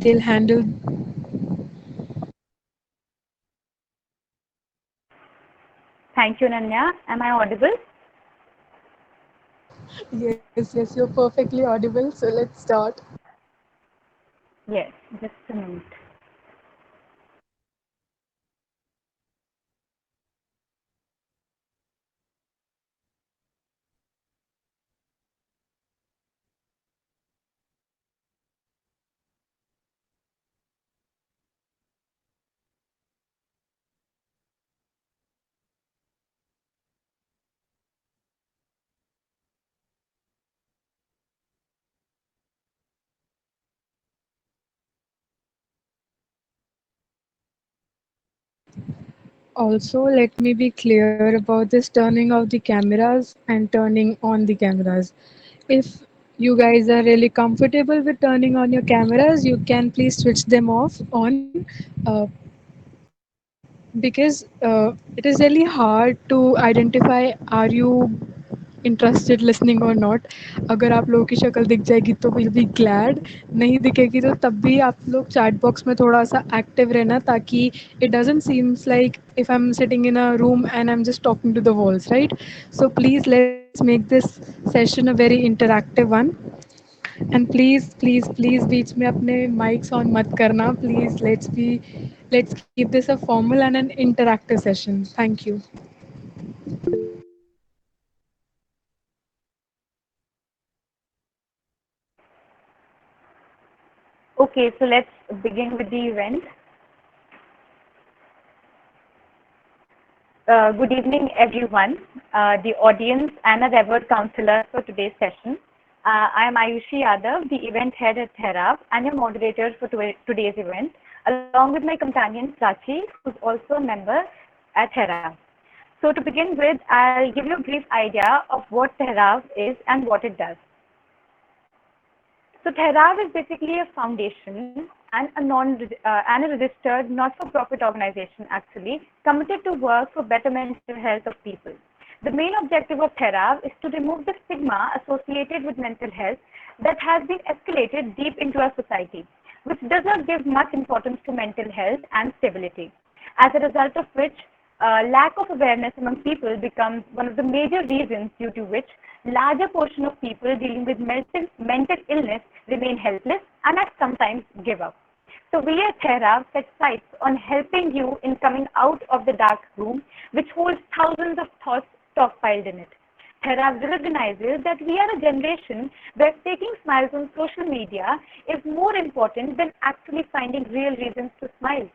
they'll handle. Thank you, Nanya. Am I audible? Yes, yes, you're perfectly audible. So let's start. Yes, just a minute. Also, let me be clear about this turning off the cameras and turning on the cameras. If you guys are really comfortable with turning on your cameras, you can please switch them off on. Because it is really hard to identify are you interested listening और not. अगर आप लोगों की शक्ल दिख जाएगी तो will be glad. नहीं दिखेगी तो तब भी आप लोग चैट बॉक्स में थोड़ा सा एक्टिव रहना, ताकि it doesn't seems like if I am sitting in a room and I am just talking to the walls, right? So please let's make this session a very interactive one. And please please please बीच में अपने mics on मत करना please. Let's keep this a formal and an interactive session. Thank you. Okay, so let's begin with the event. Good evening, everyone, the audience, and a revered counselor for today's session. I am Ayushi Yadav, the event head at Therav, and your moderator for today's event, along with my companion Prachi, who's also a member at Therav. So to begin with, I'll give you a brief idea of what Therav is and what it does. So Therav is basically a foundation and a registered not-for-profit organization actually committed to work for better mental health of people. The main objective of Therav is to remove the stigma associated with mental health that has been escalated deep into our society, which does not give much importance to mental health and stability. As a result of which, lack of awareness among people becomes one of the major reasons due to which larger portion of people dealing with mental illness remain helpless and at sometimes give up. So we at Thera set sights on helping you in coming out of the dark room which holds thousands of thoughts stockpiled in it. Thera recognizes that we are a generation where taking smiles on social media is more important than actually finding real reasons to smile.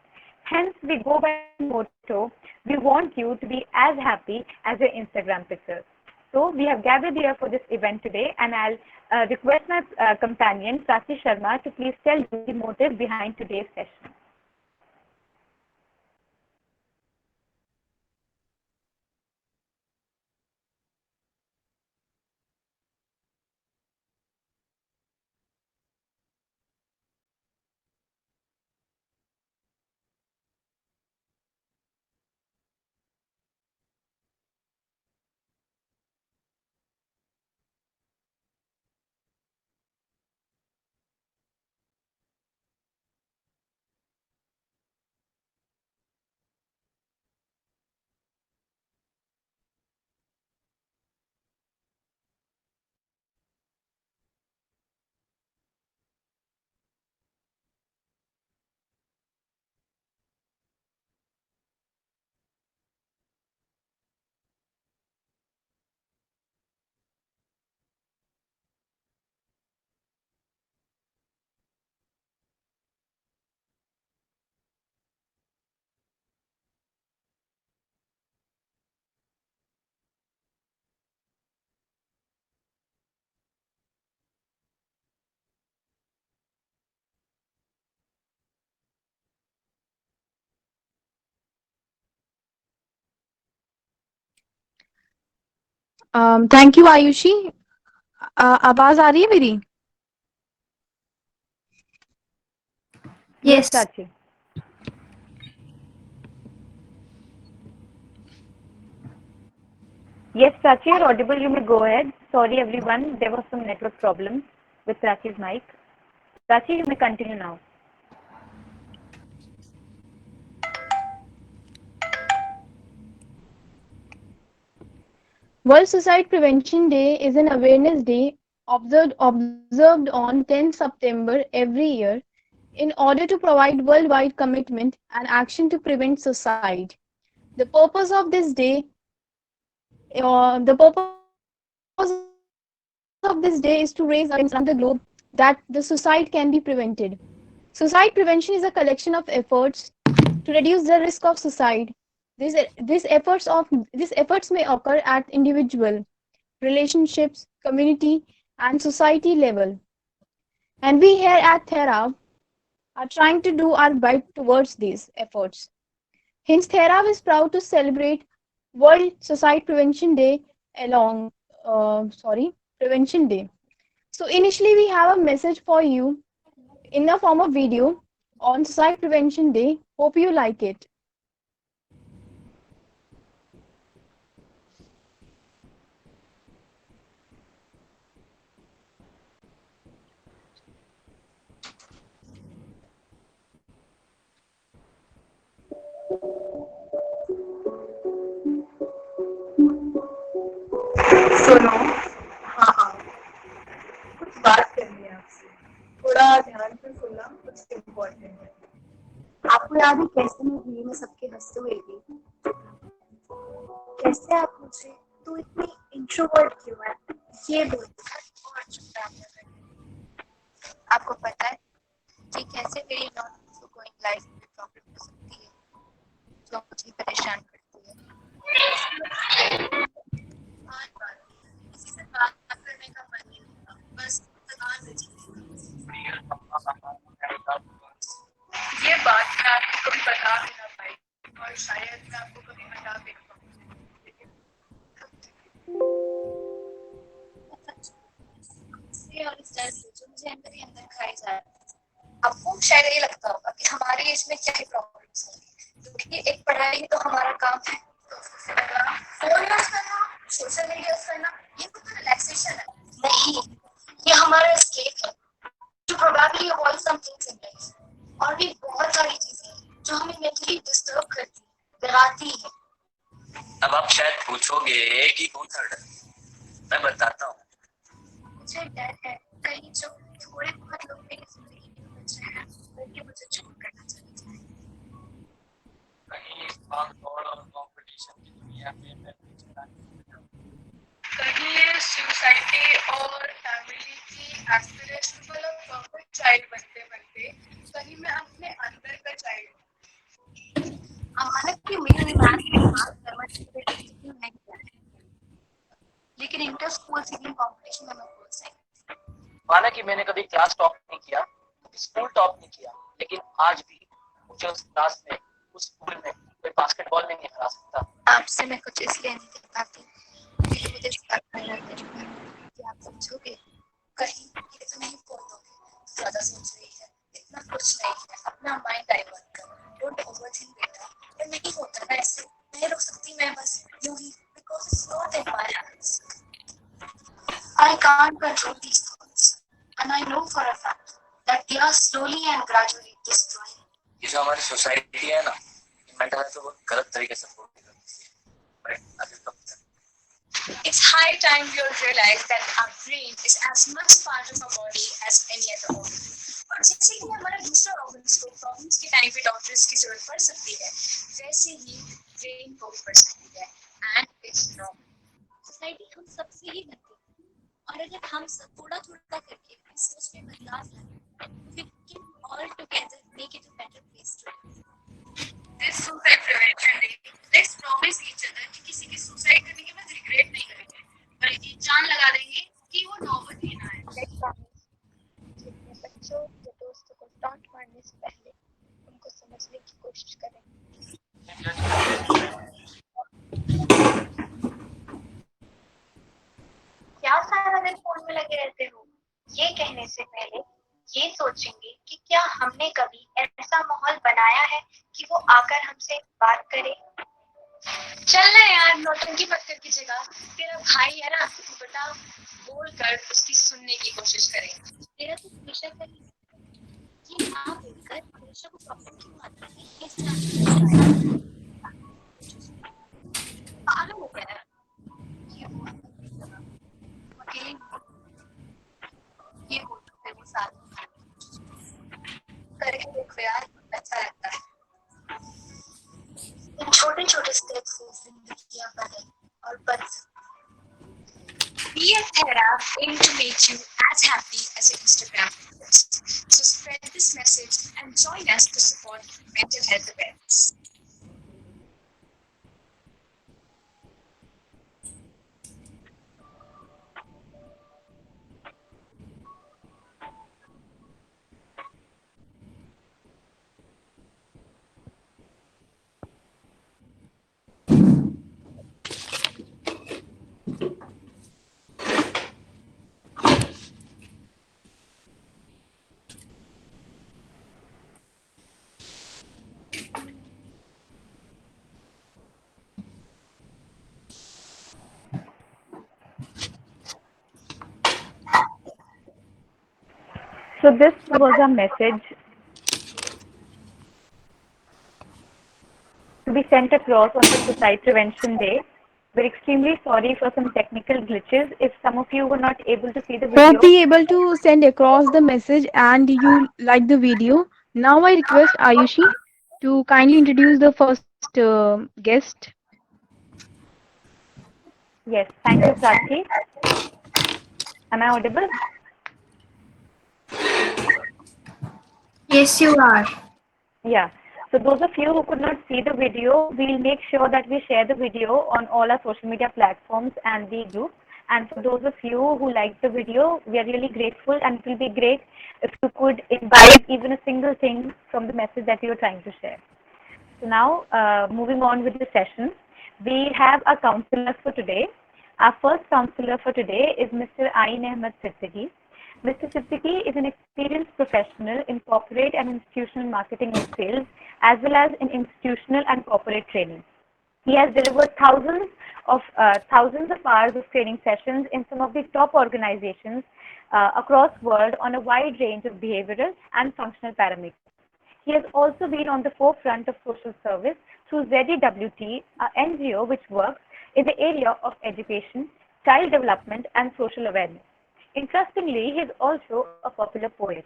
Hence, we go by the motto, we want you to be as happy as your Instagram pictures. So, we have gathered here for this event today, and I'll request my companion, Prachi Sharma, to please tell you the motive behind today's session. Thank you Ayushi. आवाज आ रही है मेरी? Yes, yes. Prachi. Yes, Prachi, you're audible. You may go ahead. Sorry, everyone. There was some network problems with Prachi's mic. Prachi, you may continue now. World Suicide Prevention Day is an awareness day observed on 10 September every year in order to provide worldwide commitment and action to prevent suicide. The purpose of this day, the purpose of this day is to raise awareness around the globe that the suicide can be prevented. Suicide prevention is a collection of efforts to reduce the risk of suicide. These efforts may occur at individual, relationships, community, and society level. And we here at Therav are trying to do our bit towards these efforts. Hence, Therav is proud to celebrate World Suicide Prevention Day Prevention Day. So initially, we have a message for you in the form of video on Suicide Prevention Day. Hope you like it. सुनो। हाँ हाँ, कुछ बात करनी है आपसे, थोड़ा ध्यान से सुनना, कुछ इम्पोर्टेंट है। आपको याद है कैसे मैं दिल्ली में सबके हंसते हुए थी? कैसे आप मुझे तू इतनी इंट्रोवर्ट क्यों है ये बोलते और चुपचाप कर। आपको पता है कि कैसे मेरी नॉन गोइंग लाइफ में प्रॉब्लम हो सकती है जो मुझे परेशान करती है। किसी से बात करने का मन नहीं होता, बस थकान हो जाती है। ये बात मैं आपको कभी बता भी ना पाई और शायद मैं आपको कभी बता भी ना पाऊँ, लेकिन और इस डर से जो मुझे अंदर ही अंदर खाई जा रहा है। आपको शायद ये लगता होगा कि हमारे इसमें क्या ही प्रॉब्लम्स होंगी, क्योंकि एक पढ़ाई तो हमारा काम है, फोन यूज करना, सोशल मीडिया यूज करना, ये तो रिलैक्सेशन है। नहीं, ये हमारा एस्केप है to probably avoid some things in life. और भी बहुत सारी चीजें जो हमें मेंटली डिस्टर्ब करती है, डराती है। अब आप शायद पूछोगे कि कौन सा डर? मैं बताता हूँ। मुझे डर है कहीं जो थोड़े बहुत लोग मेरी जिंदगी में बच रहे हैं, बल्कि मुझे छोड़कर ना चले जाएं। कहीं इस भाग-दौड़ और कंपटीशन की दुनिया में मैं कहीं ये सोसाइटी और फैमिली की एस्पिरेशनल और परफेक्ट चाइल्ड बनते बनते कहीं मैं अपने अंदर का चाइल्ड। हालांकि मेरी मैथ की बात नहीं है, लेकिन इंटर स्कूल सिंगिंग कंपटीशन में मैं फर्स्ट आई। हालांकि मैंने कभी क्लास टॉप नहीं किया, स्कूल टॉप नहीं किया, लेकिन आज भी मुझे उस क्लास में, उस स्कूल में कोई बास्केटबॉल में नहीं हरा सकता। आपसे मैं कुछ इसलिए नहीं कह पाती क्योंकि मुझे इस बात का डर है कि आप समझोगे कहीं ये तो नहीं बोल दोगे, ज्यादा सोच रही है, इतना कुछ नहीं है, अपना माइंड डाइवर्ट कर, डोंट ओवरथिंक बेटा। ये नहीं होता ना ऐसे, नहीं रुक सकती मैं बस यूं ही, because it's not in my hands. I can't control these thoughts, and I know for a fact that they are slowly and gradually destroying. ये जो हमारी सोसाइटी है ना, मेंटल हेल्थ को गलत तरीके से फॉलो करती है। It's high time we all realize that our brain is as much part of our body as any other organ. और जैसे कि हमारा दूसरा ऑर्गन्स को प्रॉब्लम्स के टाइम पे डॉक्टर्स की जरूरत पड़ सकती है, वैसे ही ब्रेन को भी पड़ सकती है, एंड इट्स नॉर्मल। सोसाइटी हम सबसे ही बनती है, और अगर हम सब थोड़ा थोड़ा करके अपनी सोच में बदलाव लाएं, we can all together make it a better place to live. This suicide prevention day, let's promise each other कि किसी के सुसाइड करने के बाद रिग्रेट नहीं करेंगे, बल्कि जान लगा देंगे कि वो नौबत ही ना आए। Let's promise कि अपने बच्चों या दोस्तों को डांट मारने से पहले उनको समझने की कोशिश करें। क्या सारा दिन फोन में लगे रहते हो? ये कहने से पहले ये सोचेंगे कि क्या हमने कभी ऐसा माहौल बनाया है कि वो आकर हमसे बात करे। चल ना यार, नौटंकी मत कर की जगह तेरा भाई है ना, बेटा बोल कर उसकी सुनने की कोशिश करें। तेरा तो हमेशा कर ये ना बोलकर हमेशा को प्रॉब्लम की मात्रा में इस पागल हो गया है। aim to make you as happy as your Instagram followers. So spread this message and join us to support mental health awareness. So this was a message to be sent across on the Suicide Prevention Day. We're extremely sorry for some technical glitches. If some of you were not able to see the Won't video, be able to send across the message and you like the video. Now I request Ayushi to kindly introduce the first guest. yes, thank you, Prachi. Am I audible? Yes, you are. Yeah. So those of you who could not see the video, we'll make sure that we share the video on all our social media platforms and the group. And for those of you who liked the video, we are really grateful, and it will be great if you could invite even a single thing from the message that you are trying to share. So now, moving on with the session, we have our counselors for today. Our first counselor for today is Mr. Ain Ahmed Siddiqui. Mr. Siddiqui is an experienced professional in corporate and institutional marketing and sales, as well as in institutional and corporate training. He has delivered thousands of hours of training sessions in some of the top organizations across world on a wide range of behavioral and functional parameters. He has also been on the forefront of social service through ZDWT, an NGO which works in the area of education, child development, and social awareness. Interestingly, he is also a popular poet.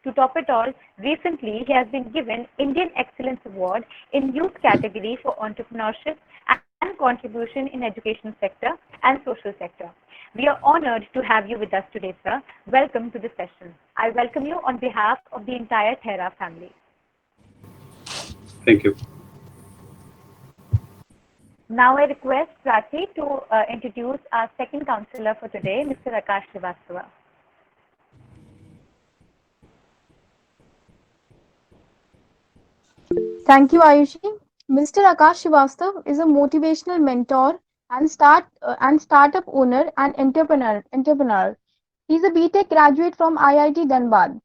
To top it all, recently he has been given Indian Excellence Award in Youth category for entrepreneurship and contribution in education sector and social sector. We are honored to have you with us today, sir. Welcome to the session. I welcome you on behalf of the entire Thera family. Thank you. Now I request Prachi to introduce our second counselor for today, Mr. Akash Srivastava. Thank you, Ayushi. Mr. Akash Srivastav is a motivational mentor and startup owner and entrepreneur. He's a BTech graduate from IIT Dhanbad.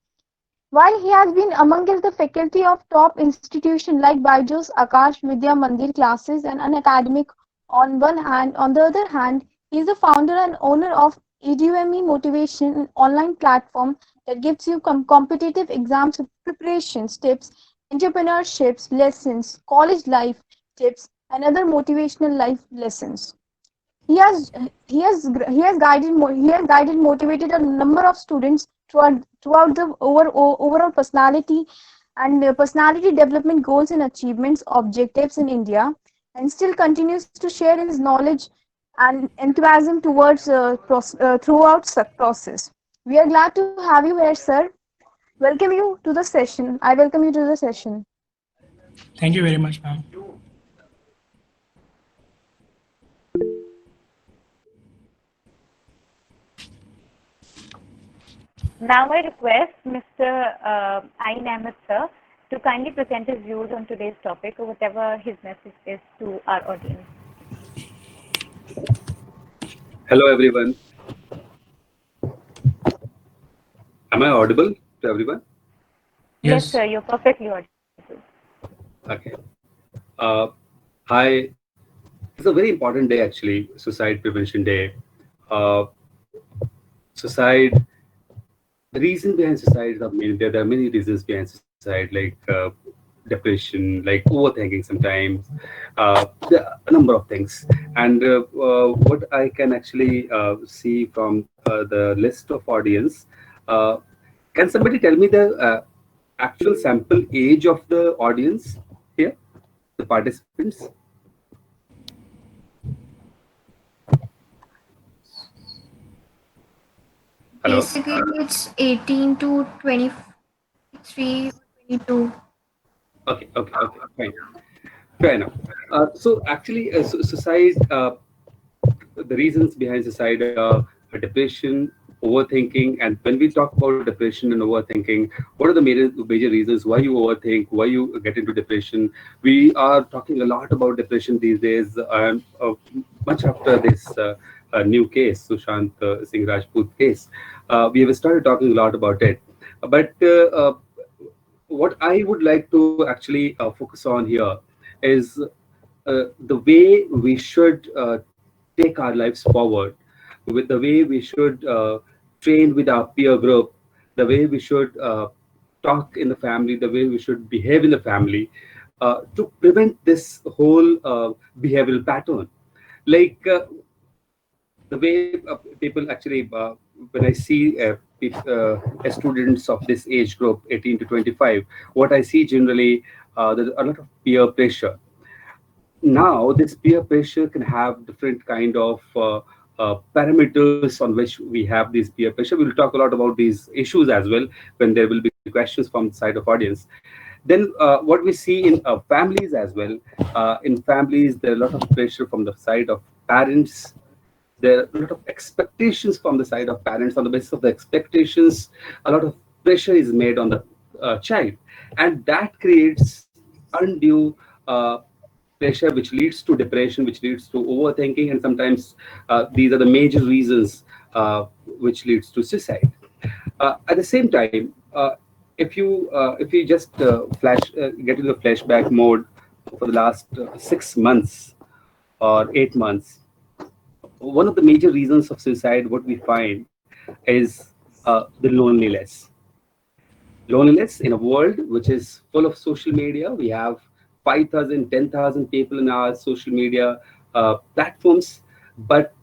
While he has been amongst the faculty of top institutions like Byju's Akash Vidya Mandir classes and Unacademic on one hand, on the other hand, he is the founder and owner of EDUME Motivation, an online platform that gives you competitive exams preparations tips, entrepreneurships lessons, college life tips, and other motivational life lessons. He has motivated a number of students throughout the overall personality and personality development goals and achievements objectives in India, and still continues to share his knowledge and enthusiasm towards throughout the process. We are glad to have you here, sir. Welcome you to the session. I welcome you to the session. Thank you very much, ma'am. Now I request Mr. Ain Ahmed sir to kindly present his views on today's topic or whatever his message is to our audience. Hello, everyone. Am I audible to everyone? Yes, sir, you're perfectly audible. Okay. Hi. It's a very important day, actually, Suicide Prevention Day. Uh, suicide, the reason behind suicide, there are many reasons behind suicide, like depression, like overthinking sometimes, there are a number of things. And what I can actually see from the list of audience, uh, can somebody tell me the actual sample age of the audience here, the participants? Hello? Basically, it's 18 to 23, 22. Okay, fine. Fair enough. So actually, suicide, the reasons behind suicide are depression, overthinking, and when we talk about depression and overthinking, what are the major reasons why you overthink, why you get into depression? We are talking a lot about depression these days, and much after this new case, Sushant Singh Rajput case, we have started talking a lot about it. But what I would like to actually focus on here is the way we should take our lives forward, with the way we should train with our peer group, the way we should talk in the family, the way we should behave in the family to prevent this whole behavioral pattern. Like the way people actually, when I see students of this age group, 18 to 25, what I see generally, there's a lot of peer pressure. Now this peer pressure can have different kind of parameters on which we have this peer pressure. We'll talk a lot about these issues as well when there will be questions from the side of audience. Then what we see in families as well, in families there are a lot of pressure from the side of parents. There are a lot of expectations from the side of parents. On the basis of the expectations, a lot of pressure is made on the child, and that creates undue pressure, which leads to depression, which leads to overthinking, and sometimes these are the major reasons which leads to suicide. At the same time, if you just get into the flashback mode for the last 6 months or 8 months, one of the major reasons of suicide, what we find, is the loneliness in a world which is full of social media. We have 5,000, 10,000 people in our social media platforms, but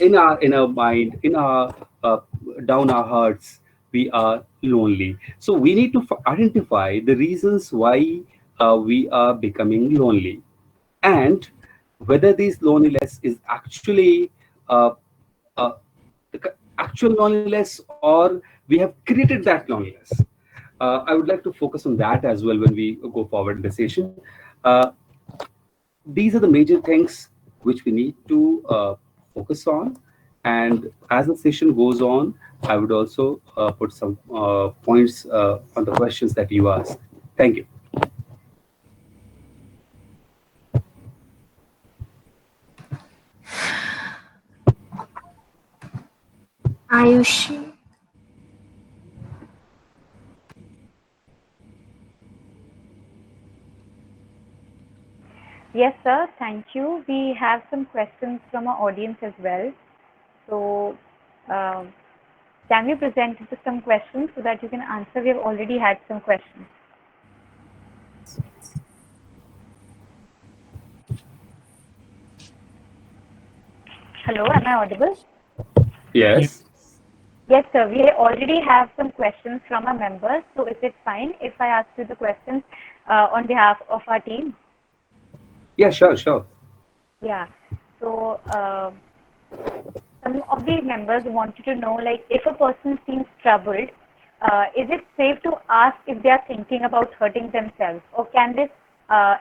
in our mind, in our down our hearts, we are lonely. So we need to identify the reasons why we are becoming lonely, and whether this loneliness is actually uh, actual loneliness, or we have created that loneliness. I would like to focus on that as well when we go forward in the session. Uh, these are the major things which we need to focus on. And as the session goes on, I would also put some points on the questions that you asked. Thank you. Ayushi. Yes, sir. Thank you. We have some questions from our audience as well. So, uh, can we present some questions so that you can answer? We have already had some questions. Hello, am I audible? Yes. Yes, sir. We already have some questions from our members. So, is it fine if I ask you the questions on behalf of our team? Yeah, sure. Yeah. So, some of the members wanted to know, like, if a person seems troubled, is it safe to ask if they are thinking about hurting themselves, or can this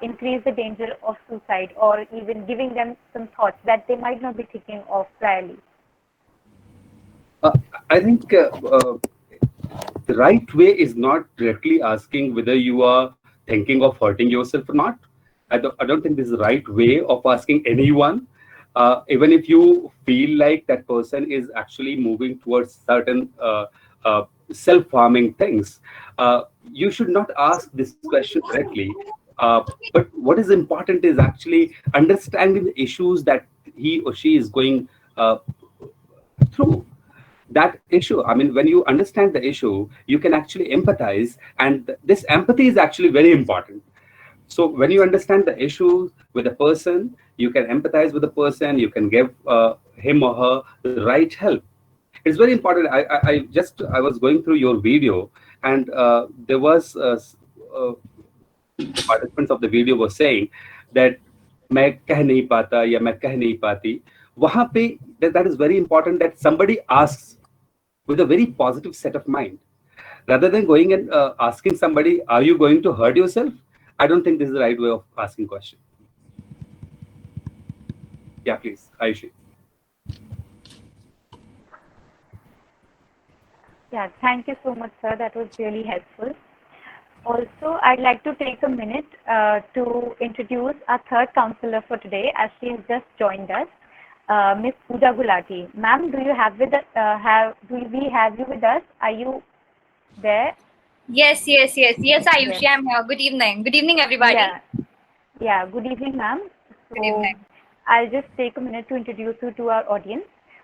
increase the danger of suicide, or even giving them some thoughts that they might not be thinking of priorly? I think the right way is not directly asking whether you are thinking of hurting yourself or not. I don't think this is the right way of asking anyone. Even if you feel like that person is actually moving towards certain self-harming things, you should not ask this question directly. But what is important is actually understanding the issues that he or she is going through. That issue, I mean, when you understand the issue, you can actually empathize, and this empathy is actually very important. So when you understand the issue with a person, you can empathize with the person, you can give him or her the right help. It's very important. I was going through your video, and there was uh, participants of the video were saying that मैं कह नहीं पाता या मैं कह नहीं पाती. वहां पे that is very important, that somebody asks with a very positive set of mind. Rather than going and asking somebody, are you going to hurt yourself? I don't think this is the right way of asking question. Yeah, please, Ayushi. Yeah, thank you so much, sir. That was really helpful. Also, I'd like to take a minute to introduce our third counselor for today, as she has just joined us, Miss Pooja Gulati. Ma'am, do you have with us, do we have you with us? Are you there? Yes, Yes. Ayushi, I'm here. Good evening. Good evening, everybody. Yeah. Yeah. Good evening, ma'am. Good So evening. I'll just take a minute to introduce you to our audience.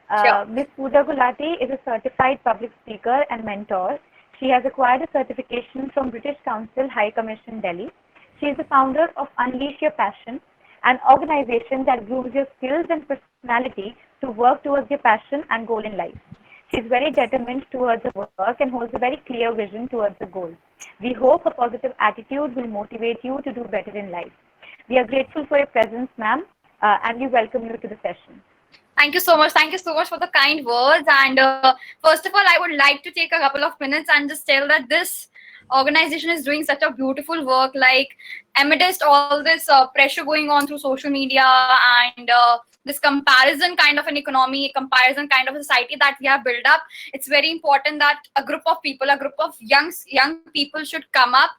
Sure. Ms. Pooja Gulati is a certified public speaker and mentor. She has acquired a certification from British Council High Commission, Delhi. She is the founder of Unleash Your Passion, an organization that grooms your skills and personality to work towards your passion and goal in life. She is very determined towards her work and holds a very clear vision towards the goal. We hope her positive attitude will motivate you to do better in life. We are grateful for your presence, ma'am, and we welcome you to the session. Thank you so much. Thank you so much for the kind words. And first of all, I would like to take a couple of minutes and just tell that this organization is doing such a beautiful work. Like amidst all this pressure going on through social media and this comparison kind of an economy, comparison kind of a society that we have built up, it's very important that a group of people, a group of young people should come up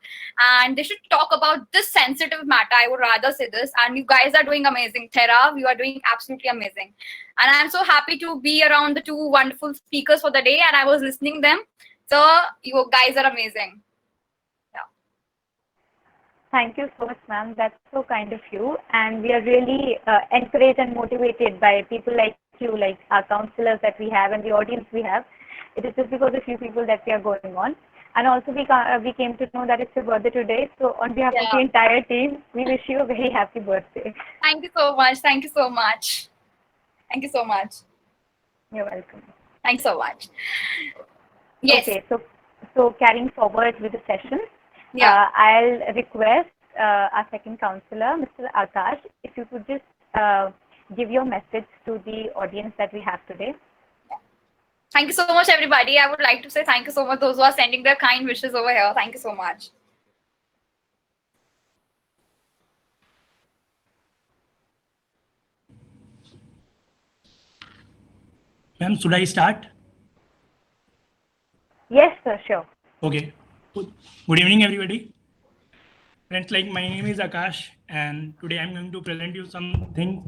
and they should talk about this sensitive matter. I would rather say this. And you guys are doing amazing. Thera, you are doing absolutely amazing. And I'm so happy to be around the two wonderful speakers for the day, and I was listening them. So you guys are amazing. Yeah. Thank you so much, ma'am. That's so kind of you. And we are really encouraged and motivated by people like you, like our counselors that we have and the audience we have. It is just because of you people that we are going on. And also we came to know that it's your birthday today. So on behalf of the entire team, we wish you a very happy birthday. Thank you so much. Thank you so much. Thank you so much. You're welcome. Thanks so much. Yes. Okay, so carrying forward with the session, Yeah. I'll request our second counselor, Mr. Akash, if you could just give your message to the audience that we have today. Thank you so much, everybody. I would like to say thank you so much those who are sending their kind wishes over here. Thank you so much. Ma'am, should I start? Yes, sir, sure. Okay. Good evening, everybody. Friends, like my name is Akash, and today I'm going to present you something.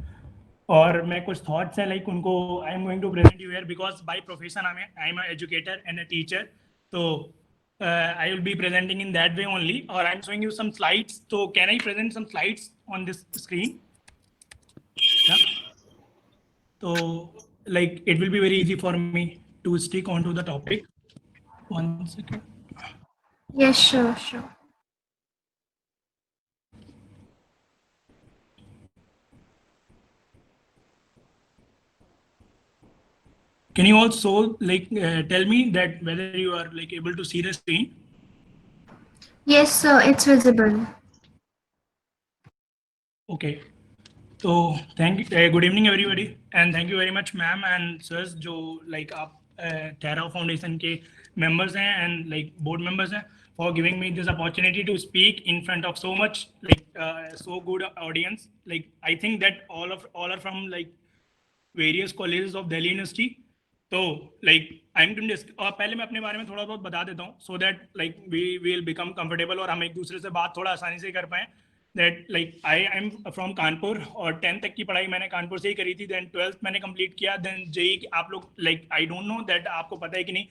और मैं कुछ thoughts हैं like उनको I'm going to present you here because by profession I'm an educator and a teacher. So I will be presenting in that way only. Or I'm showing you some slides. So can I present some slides on this screen? Yeah. So like it will be very easy for me to stick onto the topic. 1 second. Yes, sure. Can you also like tell me that whether you are like able to see the screen? Yes, sir, it's visible. Okay. So thank you. Good evening, everybody, and thank you very much, ma'am and sirs, जो like आप Thera Foundation के members हैं and like board members हैं, for giving me this opportunity to speak in front of so much like so good audience. Like I think that all are from like various colleges of Delhi University. तो like I'm going to और पहले मैं अपने बारे में थोड़ा बहुत बता देता हूँ so that like we will become comfortable और हम एक दूसरे से बात थोड़ा आसानी से कर पाएं. That like I am from Kanpur और 10th तक की पढ़ाई मैंने कानपुर से ही करी थी. Then 12th मैंने कंप्लीट किया. Then जेई आप लोग like I don't know that आपको पता है कि नहीं,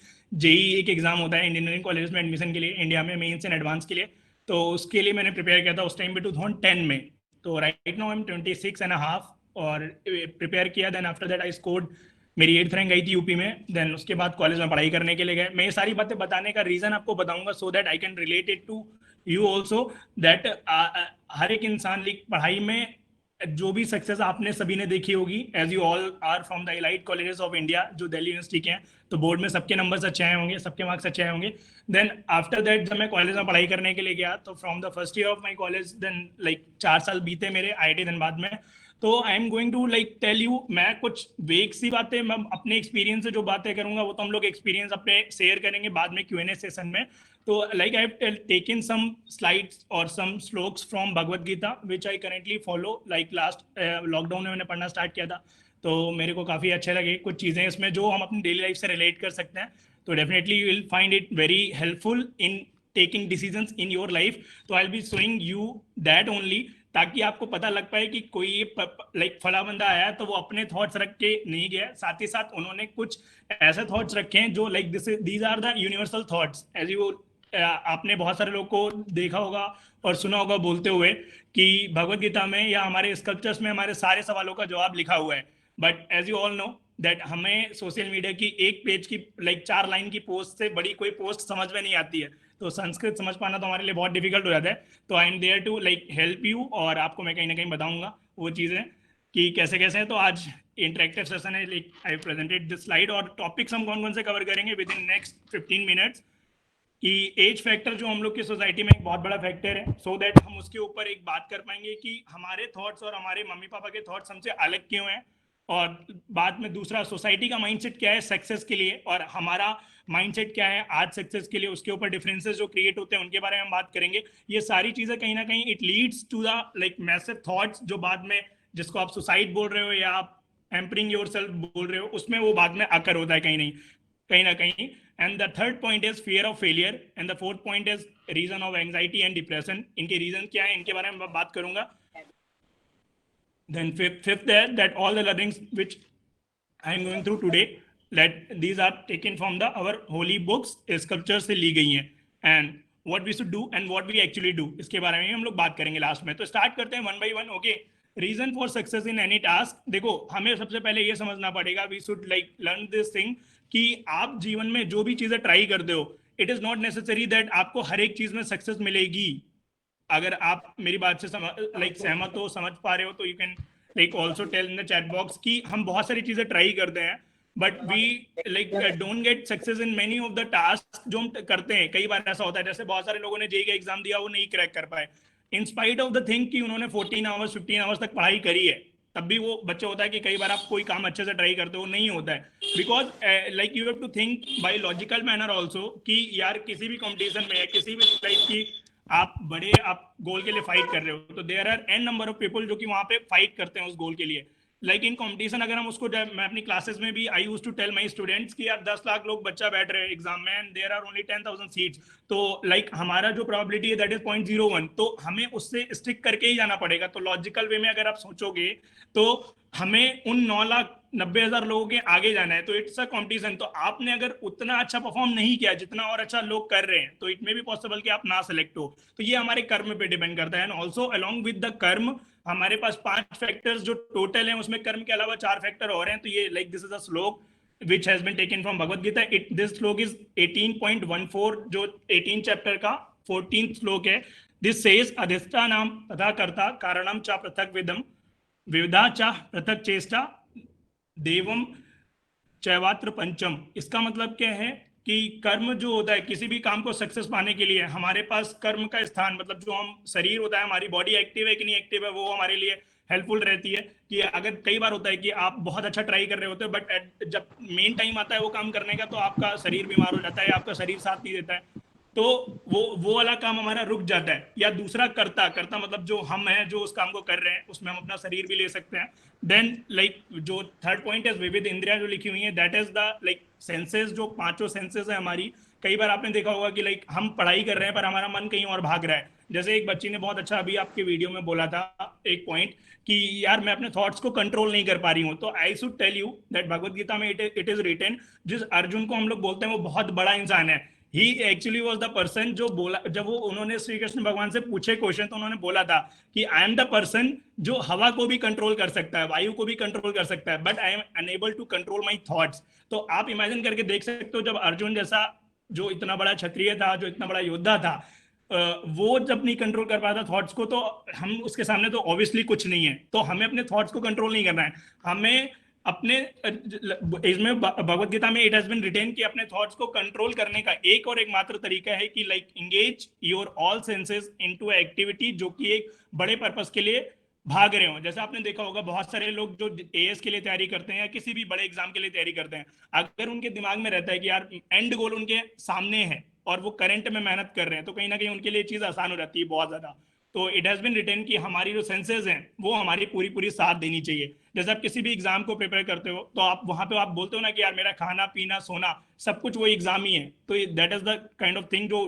जेई एक एग्जाम होता है इंजीनियरिंग कॉलेज में एडमिशन के लिए इंडिया में, मेंस एंड एडवांस के लिए. तो उसके लिए मैंने प्रिपेयर किया था उस टाइम पे 2010 में. तो right now I am 26 and half और प्रिपेयर किया. Then after that I scored, मेरी 8th रैंक गई थी यूपी में. देन उसके बाद कॉलेज में पढ़ाई करने के लिए गए. मैं ये सारी बातें बताने का रीजन आपको बताऊंगा so that I can relate it to you also. That हर एक इंसान की पढ़ाई में जो भी सक्सेस आपने सभी ने देखी होगी, as you all are from the elite colleges of India जो दिल्ली यूनिवर्सिटी के हैं, तो बोर्ड में सबके नंबर्स अच्छे आए होंगे, सबके मार्क्स अच्छे आए होंगे. देन आफ्टर दैट जब मैं कॉलेज में पढ़ाई करने के लिए गया तो from the first year of my college, then like 4 साल बीते मेरे IIT धनबाद में. तो I am going to like tell you, मैं कुछ वेग सी बातें, मैं अपने एक्सपीरियंस से जो बातें करूंगा वो तो हम लोग एक्सपीरियंस अपने शेयर करेंगे बाद में Q&A सेशन में. तो like I have taken some slides और some shlokas from Bhagavad Gita which I currently follow. Like last lockdown में मैंने पढ़ना स्टार्ट किया था, तो मेरे को काफ़ी अच्छे लगे कुछ चीज़ें इसमें जो हम अपनी डेली लाइफ से रिलेट कर सकते हैं. तो definitely you will find it very helpful in taking decisions in your life. तो I will be showing you that only, ताकि आपको पता लग पाए कि कोई लाइक फला बंदा आया तो वो अपने थॉट्स रख के नहीं गया, साथ ही साथ उन्होंने कुछ ऐसे थॉट्स रखे हैं जो like these are the universal thoughts. As you आपने बहुत सारे लोग को देखा होगा और सुना होगा बोलते हुए कि भगवद गीता में या हमारे स्कल्पचर्स में हमारे सारे सवालों का जवाब लिखा हुआ है. But as you all know that हमें सोशल मीडिया की एक पेज की लाइक 4 लाइन की पोस्ट से बड़ी कोई पोस्ट समझ में नहीं आती है. तो संस्कृत समझ पाना तो हमारे लिए बहुत डिफिकल्ट हो जाता है. तो I am there to like help you, और आपको मैं कहीं ना कहीं बताऊंगा वो चीज़ें कि कैसे कैसे है. तो आज इंटरेक्टिव सेशन है, like I presented this slide, और टॉपिक्स हम कौन कौन से कवर करेंगे विद इन नेक्स्ट 15 मिनट्स. कि एज फैक्टर जो हम लोग की सोसाइटी में एक बहुत बड़ा फैक्टर है, सो दैट हम उसके ऊपर एक बात कर पाएंगे कि हमारे थॉट्स और हमारे मम्मी पापा के थॉट्स हमसे अलग क्यों हैं. और बाद में दूसरा, सोसाइटी का माइंडसेट क्या है सक्सेस के लिए और हमारा माइंडसेट क्या है आज सक्सेस के लिए, उसके ऊपर डिफरेंसेस जो क्रिएट होते हैं उनके बारे में हम बात करेंगे. ये सारी चीजें कहीं ना कहीं it leads to the like massive thoughts, जो बाद में जिसको आप सुसाइड बोल रहे हो या आप एम्परिंग योरसेल्फ बोल रहे हो, उसमें वो बाद में आकर होता है कहीं ना कहीं. And the third point is fear of failure, and the fourth point is reason of anxiety and depression. इनके रीजन क्या है इनके बारे में मैं बात करूंगा. Then fifth is that all the learnings which I am going through today, that these are taken from the our holy books, scriptures से ली गई हैं. And what we should do and what we actually do, इसके बारे में हम लोग बात करेंगे लास्ट में. तो स्टार्ट करते हैं 1 by 1. Okay, reason for success in any task. देखो, हमें सबसे पहले ये समझना पड़ेगा, we should like learn this thing कि आप जीवन में जो भी चीजें ट्राई करते हो, it is not necessary that आपको हर एक चीज में सक्सेस मिलेगी. अगर आप मेरी बात से सहमत हो, समझ पा रहे हो, तो you can like also tell in the chat box कि हम बहुत सारी चीजें ट्राई करते हैं but we like don't get success in many of the task जो हम करते हैं. कई बार ऐसा होता है, जैसे बहुत सारे लोगों ने जेईई का एग्जाम दिया, वो नहीं क्रैक कर पाए in spite of the thing कि उन्होंने 14 आवर्स 15 आवर्स तक पढ़ाई करी है. तब भी वो बच्चे होता है कि कई बार आप कोई काम अच्छे से ट्राई करते हो, नहीं होता है. Because like you have to think by logical manner also कि यार किसी भी कॉम्पिटिशन में या किसी भी लाइक की आप गोल के लिए फाइट कर रहे हो, तो there are an number of people जो कि वहां पे फाइट करते हैं उस गोल के लिए. लाइक इन कंपटीशन अगर हम उसको, मैं अपनी क्लासेस में भी I used to tell my students कि यार 10 लाख लोग बच्चा बैठ रहे हैं एग्जाम में and there are only 10,000 seats. तो लाइक हमारा जो प्रोबेबिलिटी है दैट इज 0.01. तो हमें उससे स्टिक करके ही जाना पड़ेगा. तो लॉजिकल वे में अगर आप सोचोगे तो हमें उन 9,90,000 लोगों के आगे जाना है. तो इट्स अ कॉम्पिटिशन. तो आपने अगर उतना अच्छा परफॉर्म नहीं किया जितना और अच्छा लोग कर रहे हैं, तो इट मे बी पॉसिबल कि आप ना सेलेक्ट हो. तो ये हमारे कर्म पे डिपेंड करता है. And also along with the कर्म हमारे पास 5 फैक्टर्स जो टोटल हैं, उसमें कर्म के अलावा 4 फैक्टर और हैं. तो ये लाइक दिस इज अ श्लोक which has been taken from Bhagavad Gita. This श्लोक is 18.14, जो 18 चैप्टर का 14th श्लोक है. This says अधिष्ठानम तथा कर्ता कारणम च पृथक विदम विविधा च पृथक चेष्टा देवम चैवात्र पंचम. इसका मतलब क्या है कि कर्म जो होता है, किसी भी काम को सक्सेस पाने के लिए हमारे पास कर्म का स्थान, मतलब जो हम शरीर होता है, हमारी बॉडी एक्टिव है कि नहीं एक्टिव है, वो हमारे लिए हेल्पफुल रहती है. कि अगर कई बार होता है कि आप बहुत अच्छा ट्राई कर रहे होते हैं बट जब मेन टाइम आता है वो काम करने का, तो आपका शरीर बीमार हो जाता है, आपका शरीर साथ नहीं देता है, तो वो वाला काम हमारा रुक जाता है. या दूसरा कर्ता मतलब जो हम हैं जो उस काम को कर रहे हैं, उसमें हम अपना शरीर भी ले सकते हैं. देन लाइक जो थर्ड पॉइंट है विविध इंद्रिया जो लिखी हुई है, that is the like senses, जो 5 सेंसेस है हमारी. कई बार आपने देखा होगा कि लाइक हम पढ़ाई कर रहे हैं पर हमारा मन कहीं और भाग रहा है. जैसे एक बच्ची ने बहुत अच्छा अभी आपके वीडियो में बोला था एक पॉइंट कि यार मैं अपने थॉट्स को कंट्रोल नहीं कर पा रही हूँ. तो I should tell you that Bhagavad Gita में इट इज रिटन, जिस अर्जुन को हम लोग बोलते हैं वो बहुत बड़ा इंसान है. ही एक्चुअली वॉज द पर्सन जो बोला, जब वो उन्होंने श्री कृष्ण भगवान से पूछे क्वेश्चन, तो उन्होंने बोला था कि आई एम द पर्सन जो हवा को भी कंट्रोल कर सकता है, वायु को भी कंट्रोल कर सकता है, but I am unable to control my thoughts. तो आप इमेजिन करके देख सकते हो, जब अर्जुन जैसा जो इतना बड़ा क्षत्रिय था, जो इतना बड़ा योद्धा था, वो जब नहीं कंट्रोल कर पाता थॉट्स को, तो हम उसके सामने तो ऑब्वियसली कुछ नहीं है. तो हमें अपने थॉट्स को कंट्रोल नहीं करना है. हमें अपने, इसमें भगवद गीता में इट हैज बीन रिटेन कि अपने थॉट्स को कंट्रोल करने का एक और एकमात्र तरीका है कि like engage your all senses into activity जो कि एक बड़े पर्पस के लिए भाग रहे हो। जैसे आपने देखा होगा बहुत सारे लोग जो एएस के लिए तैयारी करते हैं या किसी भी बड़े एग्जाम के लिए तैयारी करते हैं, अगर उनके दिमाग में रहता है कि यार एंड गोल उनके सामने है और वो करंट में मेहनत कर रहे हैं, तो कहीं ना कहीं उनके लिए चीज आसान हो जाती है बहुत ज्यादा। तो इट हैज बिन रिटन कि हमारी जो सेंसेस हैं वो हमारी पूरी पूरी साथ देनी चाहिए। जैसे आप किसी भी एग्जाम को प्रिपेयर करते हो तो आप वहां पे आप बोलते हो ना कि यार मेरा खाना पीना सोना सब कुछ वो एग्जाम ही है, तो that is the kind of thing जो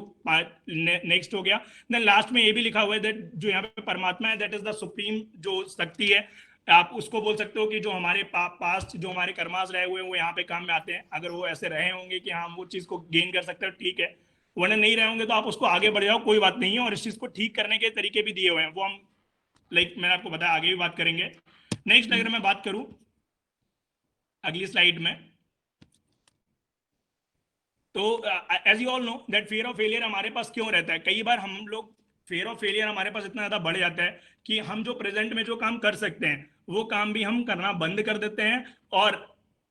नेक्स्ट हो गया। देन लास्ट में ये भी लिखा हुआ है दैट जो यहाँ पे परमात्मा है दैट इज द सुप्रीम जो शक्ति है। आप उसको बोल सकते हो कि जो हमारे पास्ट जो हमारे कर्मास रहे हुए हैं वो यहाँ पे काम में आते हैं। अगर वो ऐसे रहे होंगे कि हम वो चीज को गेन कर सकते हैं ठीक है, वरना नहीं रहे होंगे तो आप उसको आगे बढ़ जाओ, कोई बात नहीं है। और इस चीज को ठीक करने के तरीके भी दिए हुए हैं, वो हम मैंने आपको बताया आगे भी बात करेंगे। नेक्स्ट अगर मैं बात करूं अगली स्लाइड में, तो as you all know that fear of failure हमारे पास क्यों रहता है। कई बार हम लोग फियर ऑफ फेलियर हमारे पास इतना ज्यादा बढ़ जाता है कि हम जो प्रेजेंट में जो काम कर सकते हैं वो काम भी हम करना बंद कर देते हैं और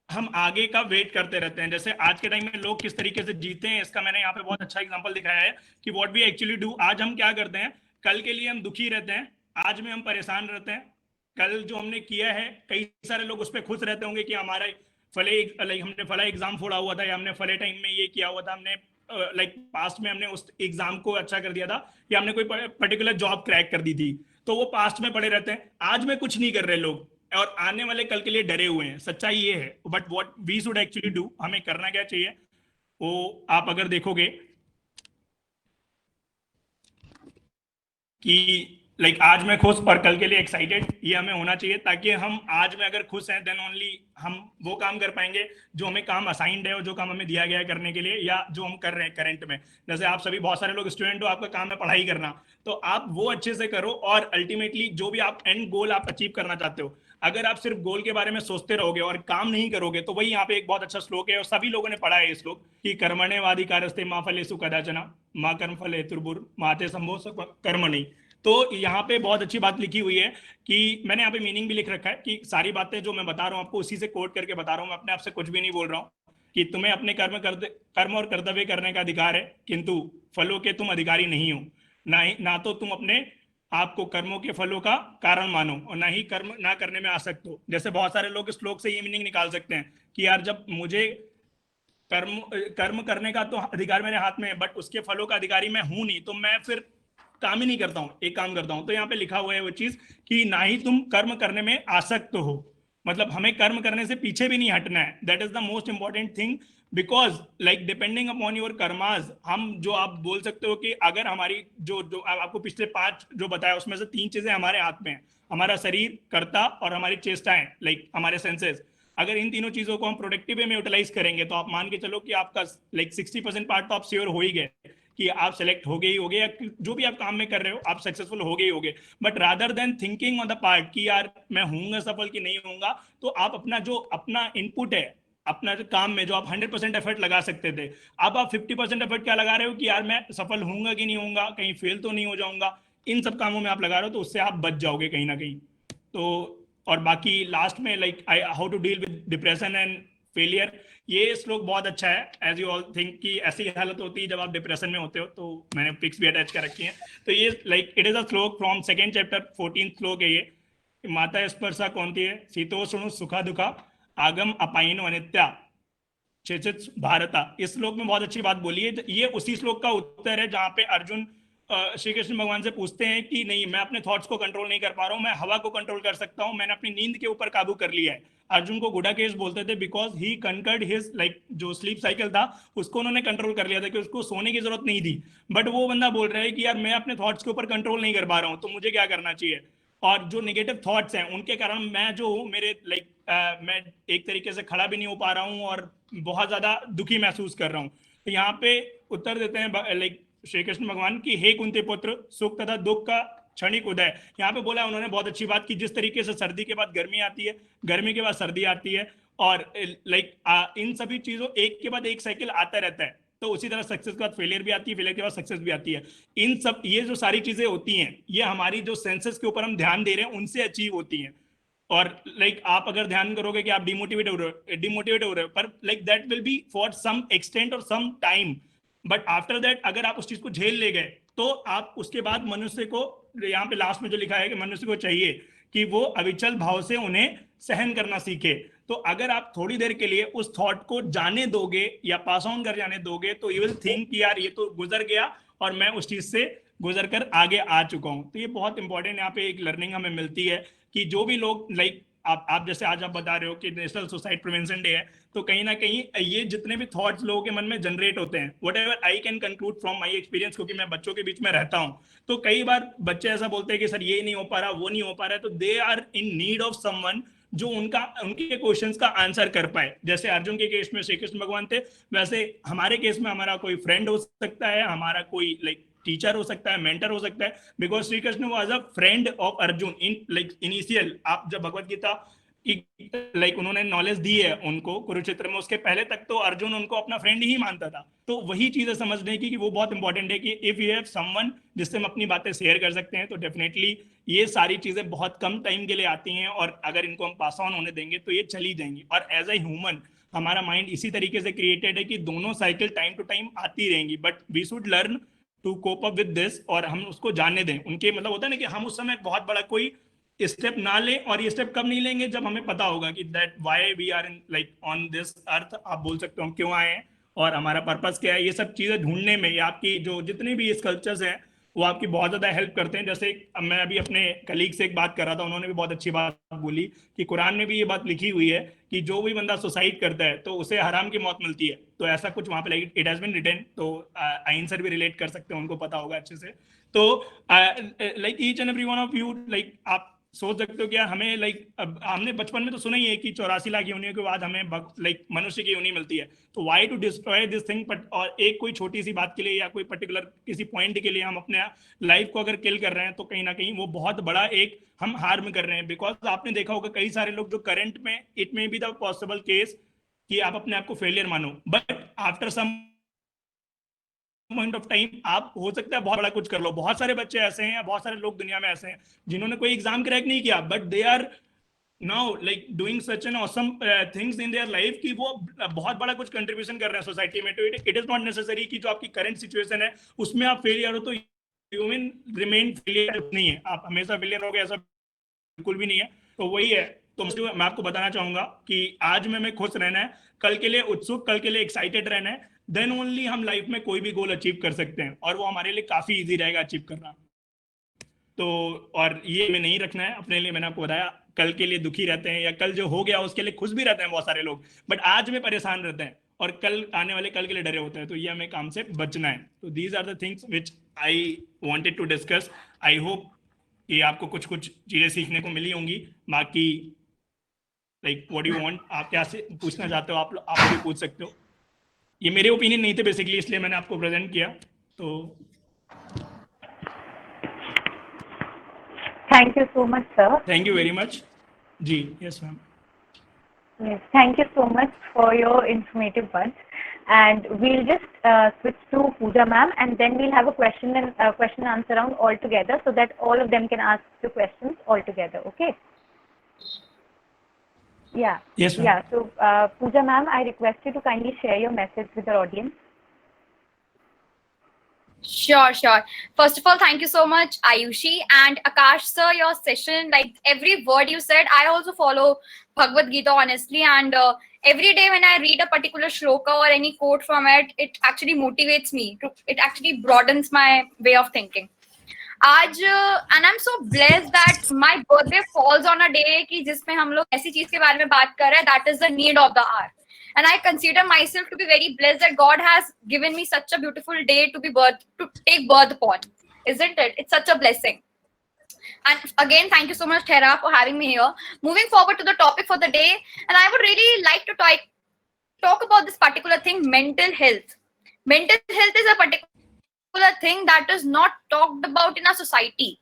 हम आगे का वेट करते रहते हैं। जैसे आज के टाइम में लोग किस तरीके से जीते हैं इसका मैंने यहाँ पे बहुत अच्छा एग्जांपल दिखाया है कि व्हाट वी एक्चुअली डू। आज हम क्या करते हैं, कल के लिए हम दुखी रहते हैं, आज में हम परेशान रहते हैं। कल जो हमने किया है कई सारे लोग उस पर खुश रहते होंगे कि हमारा हमने फला एग्जाम फोड़ा हुआ था या हमने फले टाइम में ये किया हुआ था, हमने पास्ट में हमने उस एग्जाम को अच्छा कर दिया था या हमने कोई पर्टिकुलर जॉब क्रैक कर दी थी, तो वो पास्ट में पड़े रहते हैं। आज में कुछ नहीं कर रहे लोग और आने वाले कल के लिए डरे हुए हैं। सच्चाई ये है। But what we should actually do, हमें करना क्या चाहिए वो आप अगर देखोगे कि आज में खुश और कल के लिए एक्साइटेड, ये हमें होना चाहिए ताकि हम आज में अगर खुश हैं देन ओनली हम वो काम कर पाएंगे जो हमें काम असाइंड है और जो काम हमें दिया गया है करने के लिए या जो हम कर रहे हैं करंट में। जैसे आप सभी बहुत सारे लोग स्टूडेंट हो, आपका काम है पढ़ाई करना, तो आप वो अच्छे से करो और अल्टीमेटली जो भी आप एंड गोल आप अचीव करना चाहते हो, अगर आप सिर्फ गोल के बारे में सोचते रहोगे और काम नहीं करोगे तो वही यहाँ पे एक बहुत अच्छा श्लोक है और सभी लोगों ने पढ़ा है ये श्लोक कि कर्मण्येवाधिकारस्ते मा फलेषु कदाचन मा कर्म फले हेतुर्भुर् माते संभो कर्म नहीं। तो यहाँ पे बहुत अच्छी बात लिखी हुई है कि मैंने यहाँ पे मीनिंग भी लिख रखा है कि सारी बातें जो मैं बता रहा हूँ आपको उसी से कोट करके बता रहा हूँ, मैं अपने आप से कुछ भी नहीं बोल रहा हूँ कि तुम्हें अपने कर्म और कर्तव्य करने का अधिकार है किंतु फलों के तुम अधिकारी नहीं हो। ना तो तुम अपने आपको कर्मों के फलों का कारण मानो और ना ही कर्म ना करने में आसक्त हो। जैसे बहुत सारे लोग इस श्लोक से ये मीनिंग निकाल सकते हैं कि यार जब मुझे कर्म करने का तो अधिकार मेरे हाथ में है बट उसके फलों का अधिकारी मैं हूं नहीं, तो मैं फिर काम ही नहीं करता हूं, एक काम करता हूं। तो यहाँ पे लिखा हुआ है वो चीज कि ना ही तुम कर्म करने में आसक्त हो, मतलब हमें कर्म करने से पीछे भी नहीं हटना है। That is the most important thing because depending upon your karmas, हम जो आप बोल सकते हो कि अगर हमारी जो आपको पिछले 5 जो बताया उसमें से 3 चीजें हमारे हाथ में है, हमारा शरीर, कर्ता और हमारी चेष्टाएं हमारे सेंसेस। अगर इन तीनों चीजों को हम प्रोडक्टिव वे में यूटिलाइज करेंगे तो आप मान के चलो कि आपका 60% पार्ट तो आप श्योर हो ही गए कि आप सेलेक्ट हो गए ही हो गए, या जो भी आप काम में कर रहे हो आप सक्सेसफुल हो गए ही हो गए। But rather than thinking on the part कि यार मैं होऊंगा सफल कि नहीं होऊंगा, तो आप अपना इनपुट है अपना जो काम में जो आप 100% एफर्ट लगा सकते थे, अब आप 50% एफर्ट क्या लगा रहे हो कि यार मैं सफल होऊंगा कि नहीं होऊंगा, कहीं फेल तो नहीं हो जाऊंगा। इन सब कामों में आप लगा रहे हो तो उससे आप बच जाओगे कहीं ना कहीं। तो और बाकी लास्ट में how to deal with depression and failure, ये श्लोक बहुत अच्छा है। एज यू ऑल थिंक कि ऐसी हालत होती है जब आप डिप्रेशन में होते हो, तो मैंने पिक्स भी अटैच कर रखी हैं। तो ये इट इज अ श्लोक फ्रॉम 2nd चैप्टर 14th श्लोक है ये। माता स्पर्शा कौनती है शीतोष्ण सुखा दुखा आगम अपाइन अनित्या चेचित भारता। इस श्लोक में बहुत अच्छी बात बोली है। ये उसी श्लोक का उत्तर है जहाँ पे अर्जुन श्री कृष्ण भगवान से पूछते हैं कि नहीं मैं अपने थॉट्स को कंट्रोल नहीं कर पा रहा हूँ, मैं हवा को कंट्रोल कर सकता हूँ, मैंने अपनी नींद के ऊपर काबू कर लिया है। अर्जुन को गुडाकेश बोलते थे बिकॉज ही कंकर्ड हिज जो स्लीप साइकिल था उसको उन्होंने कंट्रोल कर लिया था कि उसको सोने की जरूरत नहीं थी। बट वो बंदा बोल रहा है कि यार मैं अपने थॉट्स के ऊपर कंट्रोल नहीं कर पा रहा हूँ तो मुझे क्या करना चाहिए। और जो नेगेटिव थॉट्स हैं उनके कारण मैं जो हूँ मेरे मैं एक तरीके से खड़ा भी नहीं हो पा रहा हूँ और बहुत ज्यादा दुखी महसूस कर रहा हूँ। तो यहाँ पे उत्तर देते हैं श्री कृष्ण भगवान की हे कुंती पुत्र सुख तथा दुख का क्षणिक उदय। यहाँ पे बोला उन्होंने बहुत अच्छी बात की, जिस तरीके से सर्दी के बाद गर्मी आती है, गर्मी के बाद सर्दी आती है और इन सभी चीजों एक के बाद एक साइकिल आता रहता है, तो उसी तरह सक्सेस के बाद फेलियर भी आती है, फेलियर के बाद सक्सेस भी आती है। इन सब ये जो सारी चीजें होती हैं ये हमारी जो सेंसेस के ऊपर हम ध्यान दे रहे हैं उनसे अचीव होती हैं। और आप अगर ध्यान करोगे कि आप डिमोटिवेट हो रहे हो पर that will be for some extent और some time, but after that अगर आप उस चीज को झेल ले गए तो आप उसके बाद मनुष्य को यहाँ पे लास्ट में जो लिखा है कि मनुष्य को चाहिए कि वो अविचल भाव से उन्हें सहन करना सीखे। तो अगर आप थोड़ी देर के लिए उस थॉट को जाने दोगे या पास ऑन कर जाने दोगे तो यू विल थिंक कि यार ये तो गुजर गया और मैं उस चीज से गुजर कर आगे आ चुका हूँ। तो ये बहुत इंपॉर्टेंट यहाँ पे एक लर्निंग हमें मिलती है कि जो भी लोग लाइक आप जैसे आज आप बता रहे हो कि नेशनल सुसाइड प्रिवेंशन डे है, तो कहीं ना कहीं ये जितने भी थॉट्स लोगों के मन में जनरेट होते हैं, what ever I can conclude from my experience, क्योंकि मैं बच्चों के बीच में रहता हूँ, तो कई बार बच्चे ऐसा बोलते हैं कि सर ये नहीं हो पा रहा, वो नहीं हो पा रहा है, तो they are in need of someone जो उनके क्वेश्चंस का आंसर कर पाए। जैसे अर्जुन के केस में श्री कृष्ण भगवान थे, वैसे हमारे केस में हमारा कोई फ्रेंड हो सकता है, हमारा कोई लाइक टीचर हो सकता है, मेंटर हो सकता है, because Shri Krishna was a friend of Arjun in like initial. आप जब भगवत गीता लाइक उन्होंने नॉलेज दी है उनको कुरुक्षेत्र में, उसके पहले तक तो अर्जुन उनको अपना फ्रेंड ही मानता था। तो वही चीजें समझने की कि वो बहुत इंपॉर्टेंट है कि इफ यू हैव समवन जिससे हम अपनी बातें शेयर कर सकते हैं, तो डेफिनेटली ये सारी चीजें बहुत कम टाइम के लिए आती हैं, और अगर इनको हम पास ऑन होने देंगे तो ये चली जाएंगी। और एज ए ह्यूमन हमारा माइंड इसी तरीके से क्रिएटेड है कि दोनों साइकिल टाइम टू टाइम आती रहेंगी, but we should learn to cope up with this, और हम उसको जानने दें। उनके मतलब होता है ना कि हम उस समय बहुत बड़ा कोई स्टेप ना लें, और ये स्टेप कब नहीं लेंगे जब हमें पता होगा कि that why we are in like on this earth. आप बोल सकते हो हम क्यों आए हैं और हमारा पर्पस क्या है। ये सब चीजें ढूंढने में या आपकी जो जितने भी स्कल्पचर्स हैं वो आपकी बहुत ज्यादा हेल्प करते हैं। जैसे मैं अभी अपने कलीग से एक बात कर रहा था, उन्होंने भी बहुत अच्छी बात बोली कि कुरान में भी ये बात लिखी हुई है कि जो भी बंदा सुसाइड करता है तो उसे हराम की मौत मिलती है। तो ऐसा कुछ वहां पे इट हैज बीन रिटन, तो आइन सर भी रिलेट कर सकते हैं, उनको पता होगा अच्छे से। तो like each and every one of you, like आप सोच सकते हो क्या हमें लाइक हमने बचपन में तो सुना ही है कि 84 लाख योनियों के बाद हमें लाइक मनुष्य की योनि मिलती है, तो why to destroy this thing. But और एक कोई छोटी सी बात के लिए या कोई पर्टिकुलर किसी पॉइंट के लिए हम अपने लाइफ को अगर किल कर रहे हैं, तो कहीं ना कहीं वो बहुत बड़ा एक हम हार्म कर रहे हैं। बिकॉज आपने देखा होगा कई सारे लोग जो करंट में, it may be the possible case कि आप अपने आप को फेलियर मानो, but after some point of time आप हो सकता है बहुत बड़ा कुछ कर लो। बहुत सारे बच्चे ऐसे हैं, बहुत सारे लोग दुनिया में ऐसे हैं जिन्होंने कोई एग्जाम क्रैक नहीं किया, but they are now like doing such an awesome things in their life कि वो बहुत बड़ा कुछ कंट्रीब्यूशन कर रहे हैं सोसाइटी में। तो इट इज नॉट नेसेसरी कि जो आपकी करंट सिचुएशन है उसमें आप फेलियर हो तो यू विल रिमेन फेलियर। नहीं है, आप हमेशा फेलियर हो गए ऐसा बिल्कुल भी नहीं है। तो वही है, तो मैं आपको बताना चाहूंगा कि आज में हमें खुश रहना है, कल के लिए उत्सुक, कल के लिए एक्साइटेड रहना है, देन ओनली हम लाइफ में कोई भी गोल अचीव कर सकते हैं, और वो हमारे लिए काफी इजी रहेगा अचीव करना। तो और ये हमें नहीं रखना है अपने लिए। मैंने आपको बताया कल के लिए दुखी रहते हैं, या कल जो हो गया उसके लिए खुश भी रहते हैं बहुत सारे लोग, बट आज में परेशान रहते हैं और कल आने वाले कल के लिए डरे होते हैं। तो ये हमें काम से बचना है। तो these are the things which I wanted to discuss. I hope कि आपको कुछ कुछ चीजें सीखने को मिली होंगी। बाकी लाइक व्हाट यू वांट, आप क्या से पूछना चाहते हो आप भी पूछ सकते हो। ये मेरे ओपिनियन नहीं थे बेसिकली, इसलिए मैंने आपको प्रेजेंट किया। तो thank you so much sir. Thank you very much ji. Yes ma'am. Yes, thank you so much for your informative words. And we'll just switch to Pooja ma'am, and then we'll have a question and answer round all together, so that all of them can ask the questions all together. Okay? Yeah. Yes, ma'am. Yeah. So Pooja ma'am, I request you to kindly share your message with our audience. Sure. First of all, thank you so much, Ayushi and Akash sir. Your session, like every word you said, I also follow Bhagavad Gita honestly, and every day when I read a particular shloka or any quote from it, it actually motivates me. It actually broadens my way of thinking. And I'm so blessed that my birthday falls on a day कि जिसमें हम लोग ऐसी चीज के बारे में बात कर रहे हैं, that is the need of the hour. And I consider myself to be very blessed that God has given me such a beautiful day to take birth upon. Isn't it? It's such a blessing. And again, thank you so much, Thera, for having me here. Moving forward to the topic for the day, and I would really like to talk about this particular thing, mental health. Mental health is a particular thing that is not talked about in our society.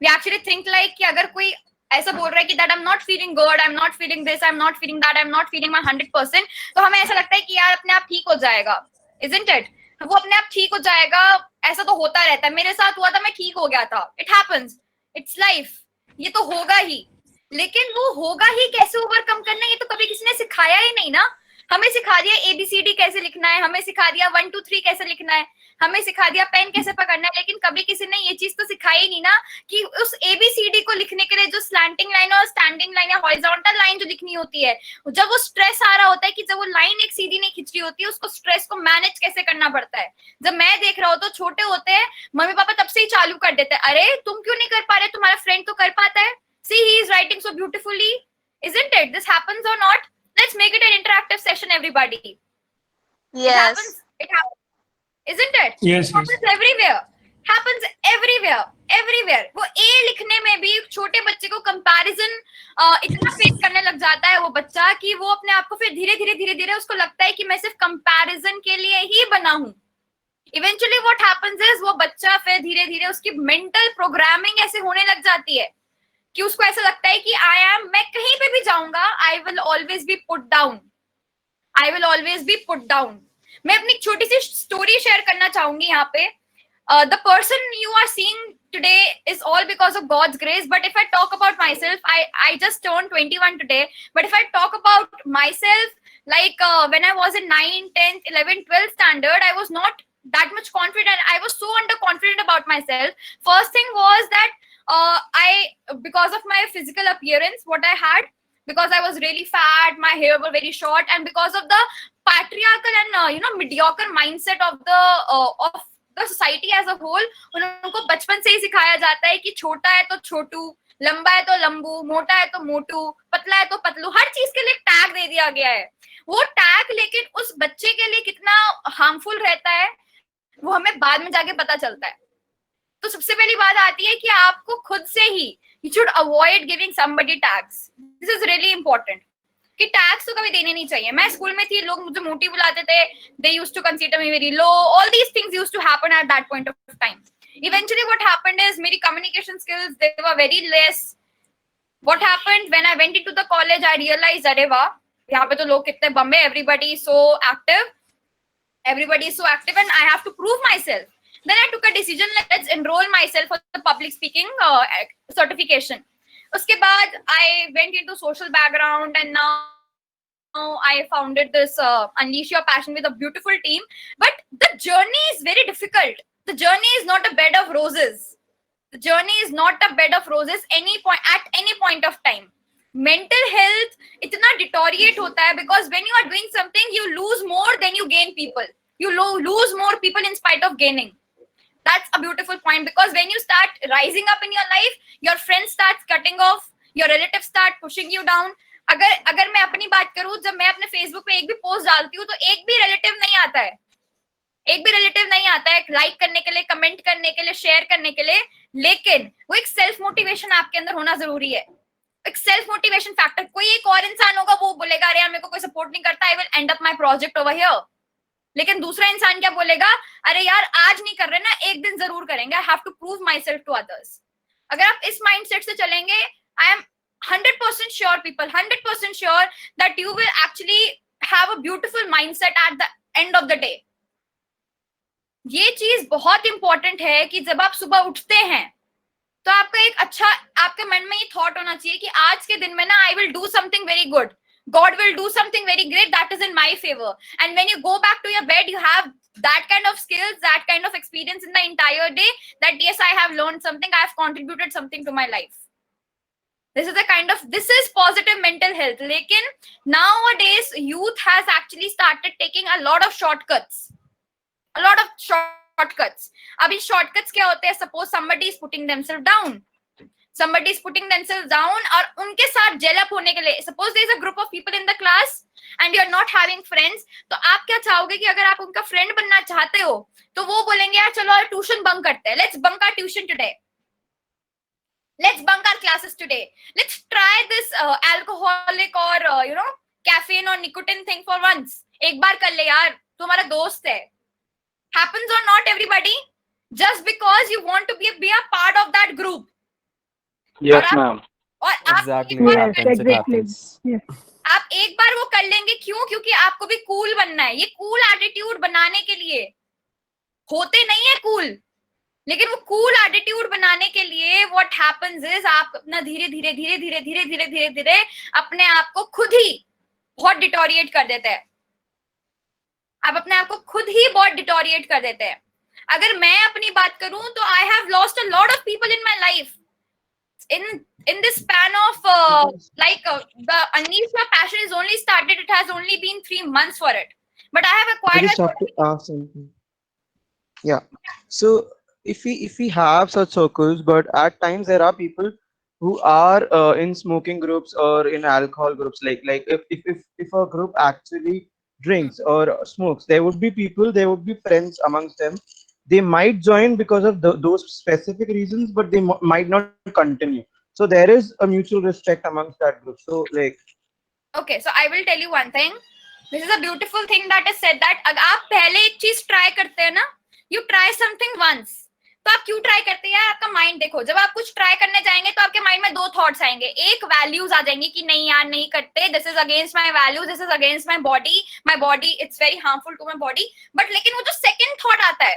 We actually think like कि अगर कोई ऐसा बोल रहा है कि that I'm not feeling good, I'm not feeling this, I'm not feeling that, I'm not feeling my 100%, तो हमें ऐसा लगता है कि यार अपने आप ठीक हो जाएगा, isn't it? वो अपने आप ठीक हो जाएगा, ऐसा तो होता रहता है। मेरे साथ हुआ था, मैं ठीक हो गया था, it happens, it's life, ये तो होगा ही। लेकिन वो होगा ही कैसे ओवरकम करना, ये तो कभी किसी ने सिखाया ही नहीं ना। हमें सिखा दिया ABCD कैसे लिखना है, हमें सिखा दिया 1 2 3 कैसे लिखना है, हमें सिखा दिया पेन कैसे पकड़ना है, लेकिन कभी किसी ने ये चीज तो सिखाई नहीं ना कि उस ABCD को लिखने के लिए जो स्लैंटिंग लाइन और स्टैंडिंग लाइन या हॉरिजॉन्टल लाइन जो लिखनी होती है, जब वो स्ट्रेस आ रहा होता है कि जब वो लाइन एक सीधी नहीं खिंच रही होती है, उसको स्ट्रेस को मैनेज कैसे करना पड़ता है। जब मैं देख रहा हूँ तो छोटे होते हैं, मम्मी पापा तब से ही चालू कर देते हैं, अरे तुम क्यों नहीं कर पा रहे, तुम्हारा फ्रेंड तो कर पाता है, see he is writing so beautifully, isn't it? This happens or not? Let's make it an interactive session, everybody. Yes. It happens, isn't it? Yes, It happens everywhere. Happens everywhere. वो A लिखने में भी छोटे बच्चे को comparison इतना face करने लग जाता है वो बच्चा कि वो अपने आप को फिर धीरे धीरे उसको लगता है कि मैं सिर्फ कंपैरिजन के लिए ही बना हूँ। इवेंचुअली व्हाट हैपेंस इज वो बच्चा फिर धीरे धीरे उसकी मेंटल प्रोग्रामिंग ऐसे होने लग जाती है कि उसको ऐसा लगता है कि मैं कहीं पे भी जाऊंगा, I will always be put down. मैं अपनी छोटी सी स्टोरी शेयर करना चाहूंगी यहाँ पे। The person you are seeing today is all because of God's grace. But if I talk about myself, I just turned 21 today. But if I talk about myself, like when I was in 9, 10th, 11th, 12th standard, I was not that much confident. I was so underconfident about myself. First thing was that because of my physical appearance, what I had, because I was really fat, my hair were very short, and because of the patriarchal and mediocre mindset of the society as a whole, उनको बचपन से ही सिखाया जाता है कि छोटा है तो छोटू, लंबा है तो लंबू, मोटा है तो मोटू, पतला है तो पतलू, हर चीज के लिए टैग दे दिया गया है। वो टैग लेकिन उस बच्चे के लिए कितना हार्मफुल रहता है वो हमें बाद में जाके पता चलता है। तो सबसे पहली बात आती है कि आपको खुद से ही you should avoid giving somebody tags. This is really important. कि टैग्स तो कभी देने नहीं चाहिए। मैं स्कूल में थी, लोग मुझे मोटी बुलाते थे, they used to consider me very low. All these things used to happen at that point of time. Eventually what happened is मेरी communication skills, they were very less. What happened when I went into the college, I realized अरे वाह, यहाँ पे तो लोग कितने Bombay, everybody is so active and I have to prove myself. Then I took a decision, let's enroll myself for the public speaking certification. उसके बाद I went into social background and now I founded this Unleash Your Passion with a beautiful team. But the journey is very difficult. The journey is not a bed of roses. The journey is not a bed of roses at any point of time. Mental health इतना deteriorate होता है because when you are doing something, you lose more than you gain people. You lose more people in spite of gaining. That's a beautiful point because when you start rising up in your life, your friends start cutting off, your relatives start pushing you down. अगर मैं अपनी बात करूं, जब मैं अपने Facebook पे एक भी पोस्ट डालती हूँ तो एक भी रिलेटिव नहीं आता है लाइक करने के लिए, कमेंट करने के लिए, शेयर करने के लिए। लेकिन वो एक सेल्फ मोटिवेशन आपके अंदर होना जरूरी है, एक सेल्फ मोटिवेशन फैक्टर। कोई एक और इंसान होगा वो बोलेगा अरे यार मेरे को कोई सपोर्ट नहीं करता, I will and up my project over here. लेकिन दूसरा इंसान क्या बोलेगा, अरे यार आज नहीं कर रहे ना, एक दिन जरूर करेंगे, I have to prove myself to others. अगर आप इस माइंडसेट से चलेंगे, I am 100% sure people, 100% sure that you will actually have a beautiful mindset at the end of the day. ये चीज बहुत इंपॉर्टेंट है कि जब आप सुबह उठते हैं तो आपका एक अच्छा, आपके मन में ये थॉट होना चाहिए कि आज के दिन में ना I will do something very good, God will do something very great that is in my favor. And when you go back to your bed, you have that kind of skills, that kind of experience in the entire day that yes, I have learned something, I have contributed something to my life. This is positive mental health. Lekin nowadays youth has actually started taking a lot of shortcuts. Abhi shortcuts kya hote hai? Suppose somebody is putting themselves down. और उनके साथ gel up होने के लिए, suppose there is a group of people in the class and you are not having friends, तो आप क्या चाहोगे कि अगर आप उनका फ्रेंड बनना चाहते हो तो वो बोलेंगे यार चलो यार ट्यूशन बंक करते हैं, let's bunk our tuition today, let's bunk our classes today, let's try this alcoholic और कैफीन और निकोटिन थिंग फॉर वंस। एक बार कर ले यार, तुम्हारा दोस्त है। हैपेंस और not everybody, just because you want to be a part of that group. Yes, ma'am. और Exactly. आप एक बार वो कर लेंगे, क्यों? क्योंकि आपको भी कूल बनना है। ये कूल एटीट्यूड बनाने के लिए होते नहीं है कूल, लेकिन वो कूल एटीट्यूड बनाने के लिए व्हाट हैपेंस इज आप अपना धीरे धीरे अपने आप को खुद ही बहुत डिटोरिएट कर देते हैं। आप अपने आप को खुद ही बहुत डिटोरिएट कर देते हैं। अगर मैं अपनी बात करूं तो I have lost a lot of people in my life in this span of the unleash my passion is only started. It has only been 3 months for it, but I have I acquired just have to ask something. Yeah. So if we have such circles, but at times there are people who are in smoking groups or in alcohol groups. Like if a group actually drinks or smokes, there would be people, there would be friends amongst them. They might join because of those specific reasons, but they might not continue. So there is a mutual respect amongst that group. So like. Okay, so I will tell you one thing. This is a beautiful thing that is said that अगर आप पहले एक चीज try करते हैं ना, you try something once. तो आप क्यों ट्राई करते हैं? आपका माइंड देखो, जब आप कुछ ट्राई करने जाएंगे तो आपके माइंड में 2 थॉट्स आएंगे. एक वैल्यूज आ जाएंगे कि नहीं यार नहीं करते, this is against my values, this is against my body it's very harmful to my body. But लेकिन वो जो सेकंड थॉट आता है,